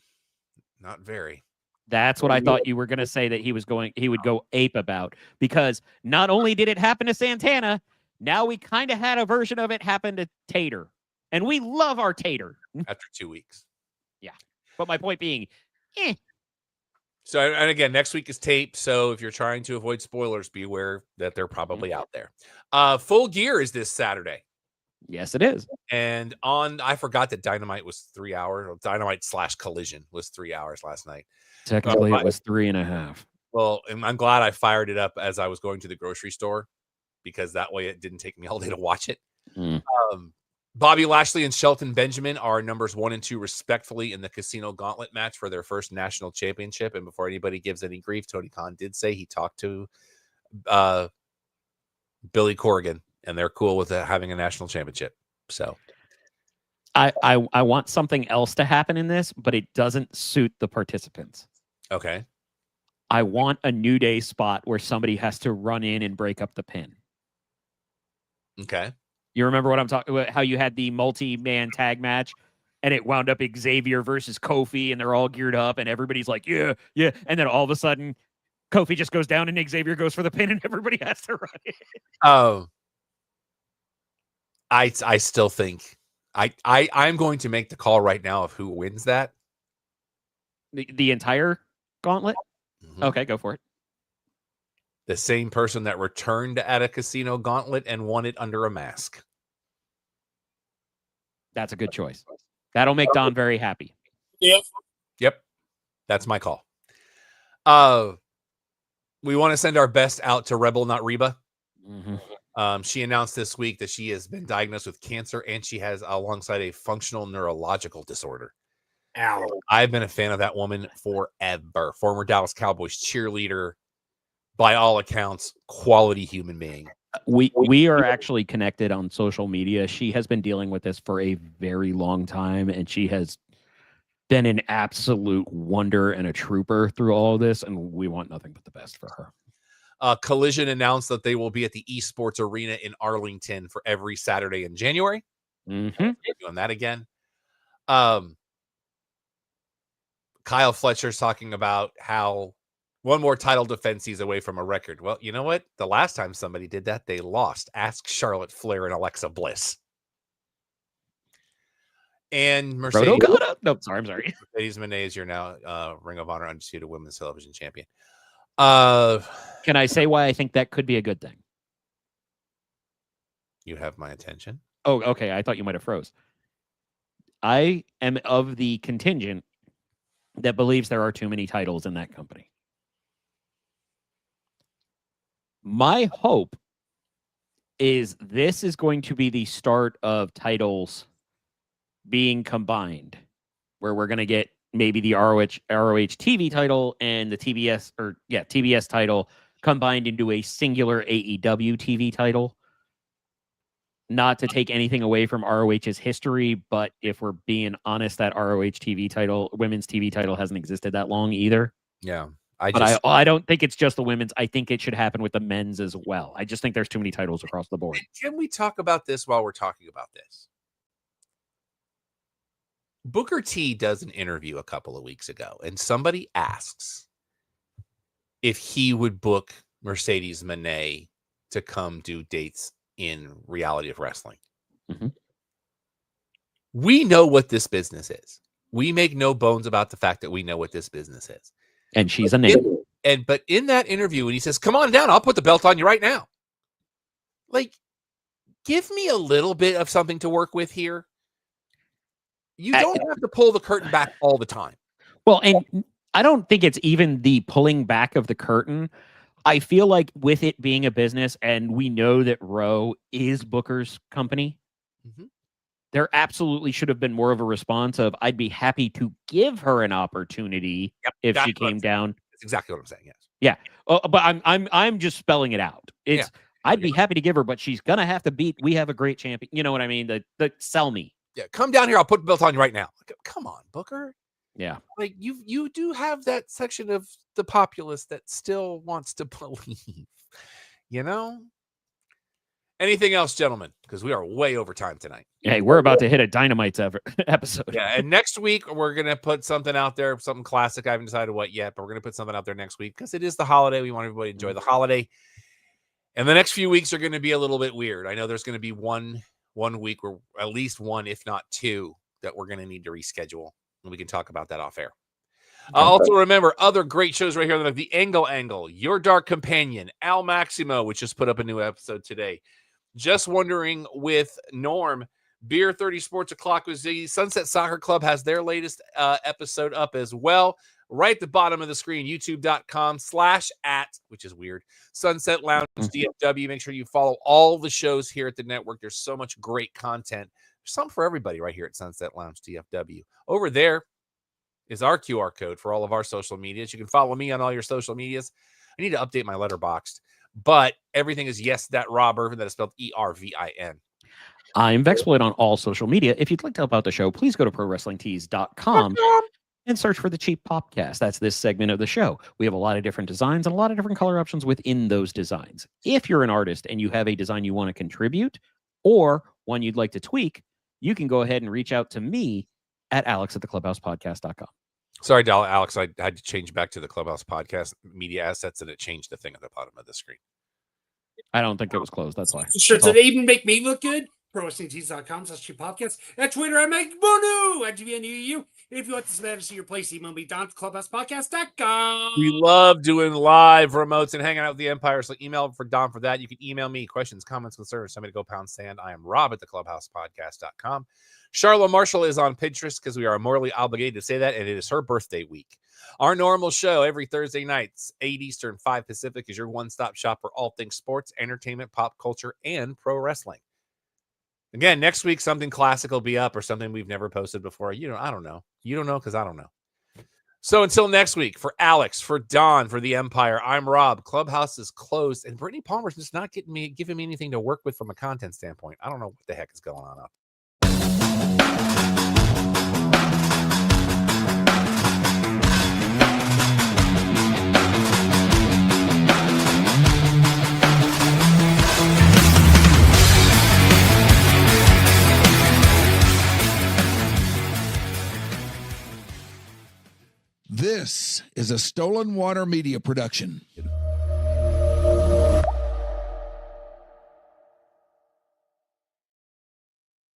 not very. That's what I thought you were going to say that he would go ape about, because not only did it happen to Santana, now we kind of had a version of it happen to Tater. And we love our Tater. After 2 weeks. Yeah. But my point being, So, and again, next week is tape. So if you're trying to avoid spoilers, be aware that they're probably out there. Full Gear is this Saturday. Yes, it is. And I forgot that Dynamite was 3 hours. Or Dynamite / Collision was 3 hours last night. Technically, it was 3.5. Well, and I'm glad I fired it up as I was going to the grocery store, because that way it didn't take me all day to watch it. Bobby Lashley and Shelton Benjamin are numbers 1 and 2 respectfully in the Casino Gauntlet match for their first national championship. And before anybody gives any grief, Tony Khan did say he talked to Billy Corrigan, and they're cool with having a national championship. So I want something else to happen in this, but it doesn't suit the participants. Okay. I want a New Day spot where somebody has to run in and break up the pin. Okay. You remember what I'm talking about? How you had the multi-man tag match and it wound up Xavier versus Kofi and they're all geared up and everybody's like, yeah. And then all of a sudden Kofi just goes down and Xavier goes for the pin and everybody has to run it. I still think I'm going to make the call right now of who wins that. The entire gauntlet? Mm-hmm. Okay, go for it. The same person that returned at a Casino Gauntlet and won it under a mask. That's a good choice. That'll make Don very happy. Yep. That's my call. We want to send our best out to Rebel Not Reba. Mm-hmm. She announced this week that she has been diagnosed with cancer and she has alongside a functional neurological disorder. Ow. I've been a fan of that woman forever. Former Dallas Cowboys cheerleader, by all accounts, quality human being. We are actually connected on social media. She has been dealing with this for a very long time, and she has been an absolute wonder and a trooper through all of this, and we want nothing but the best for her. Collision announced that they will be at the Esports Arena in Arlington for every Saturday in January. Mm-hmm. Doing that again. Kyle Fletcher's talking about how one more title defense he's away from a record. Well, you know what? The last time somebody did that, they lost. Ask Charlotte Flair and Alexa Bliss. And Mercedes. No, sorry, I'm sorry. Mercedes Moné is your now Ring of Honor Undisputed Women's Television Champion. Can I say why I think that could be a good thing? You have my attention. Oh, okay. I thought you might have froze. I am of the contingent that believes there are too many titles in that company. My hope is this is going to be the start of titles being combined, where we're going to get maybe the ROH TV title and the TBS title combined into a singular AEW TV title. Not to take anything away from ROH's history, but if we're being honest, that ROH TV title, women's TV title, hasn't existed that long either. Yeah. I don't think it's just the women's. I think it should happen with the men's as well. I just think there's too many titles across the board. Can we talk about this while we're talking about this? Booker T does an interview a couple of weeks ago, and somebody asks if he would book Mercedes Moné to come do dates in Reality of Wrestling. Mm-hmm. We know what this business is. We make no bones about the fact that we know what this business is. And she's a name. But in that interview, when he says, "Come on down, I'll put the belt on you right now." Like, give me a little bit of something to work with here. You don't have to pull the curtain back all the time. Well, and I don't think it's even the pulling back of the curtain. I feel like with it being a business, and we know that Rowe is Booker's company, mm-hmm. there absolutely should have been more of a response of, I'd be happy to give her an opportunity if she came down. That's exactly what I'm saying. Yes. Yeah. But I'm just spelling it out. I'd be happy to give her, but she's gonna have to beat. We have a great champion. You know what I mean? The sell me. Yeah. Come down here. I'll put the belt on you right now. Come on, Booker. Yeah. Like you do have that section of the populace that still wants to believe, you know? Anything else, gentlemen? Because we are way over time tonight. Hey, we're about to hit a Dynamite's episode. Yeah, and next week we're going to put something out there, something classic. I haven't decided what yet, but we're going to put something out there next week because it is the holiday. We want everybody to enjoy the holiday. And the next few weeks are going to be a little bit weird. I know there's going to be one week where at least one, if not two, that we're going to need to reschedule. And we can talk about that off air. Also, remember other great shows right here, like The Angle, Your Dark Companion, Al Maximo, which just put up a new episode today. Just wondering with Norm, Beer 30 Sports O'Clock with Ziggy. Sunset Soccer Club has their latest episode up as well. Right at the bottom of the screen, youtube.com/@ which is weird, Sunset Lounge DFW. Make sure you follow all the shows here at the network. There's so much great content. There's something for everybody right here at Sunset Lounge DFW. Over there is our QR code for all of our social medias. You can follow me on all your social medias. I need to update my letterboxd, but everything is yes.Rob Irvin. That is spelled ERVIN. I'm Vexploit on all social media. If you'd like to help out the show, please go to ProWrestlingTees.com and search for the Cheap Popcast. That's this segment of the show. We have a lot of different designs and a lot of different color options within those designs. If you're an artist and you have a design you want to contribute or one you'd like to tweak, you can go ahead and reach out to me at alex@theclubhousepodcast.com. Sorry, Alex, I had to change back to the Clubhouse Podcast media assets, and it changed the thing at the bottom of the screen. I don't think it was closed. That's why. Shirts that even make me look good. ProWrestlingTees.com/podcast. At Twitter, I make Boonu at GVNUU. If you want this matter to see your place, email me, Don, clubhousepodcast.com. We love doing live remotes and hanging out with the Empire, so email for Don for that. You can email me questions, comments, concerns. Tell me to go pound sand. I am Rob at theclubhousepodcast.com. Charlotte Marshall is on Pinterest because we are morally obligated to say that, and it is her birthday week. Our normal show every Thursday nights, 8 Eastern, 5 Pacific, is your one-stop shop for all things sports, entertainment, pop culture, and pro wrestling. Again, next week, something classic will be up or something we've never posted before. I don't know. You don't know because I don't know. So until next week, for Alex, for Don, for the Empire, I'm Rob. Clubhouse is closed, and Brittany Palmer's just not giving me anything to work with from a content standpoint. I don't know what the heck is going on up. This is a Stolen Water Media production.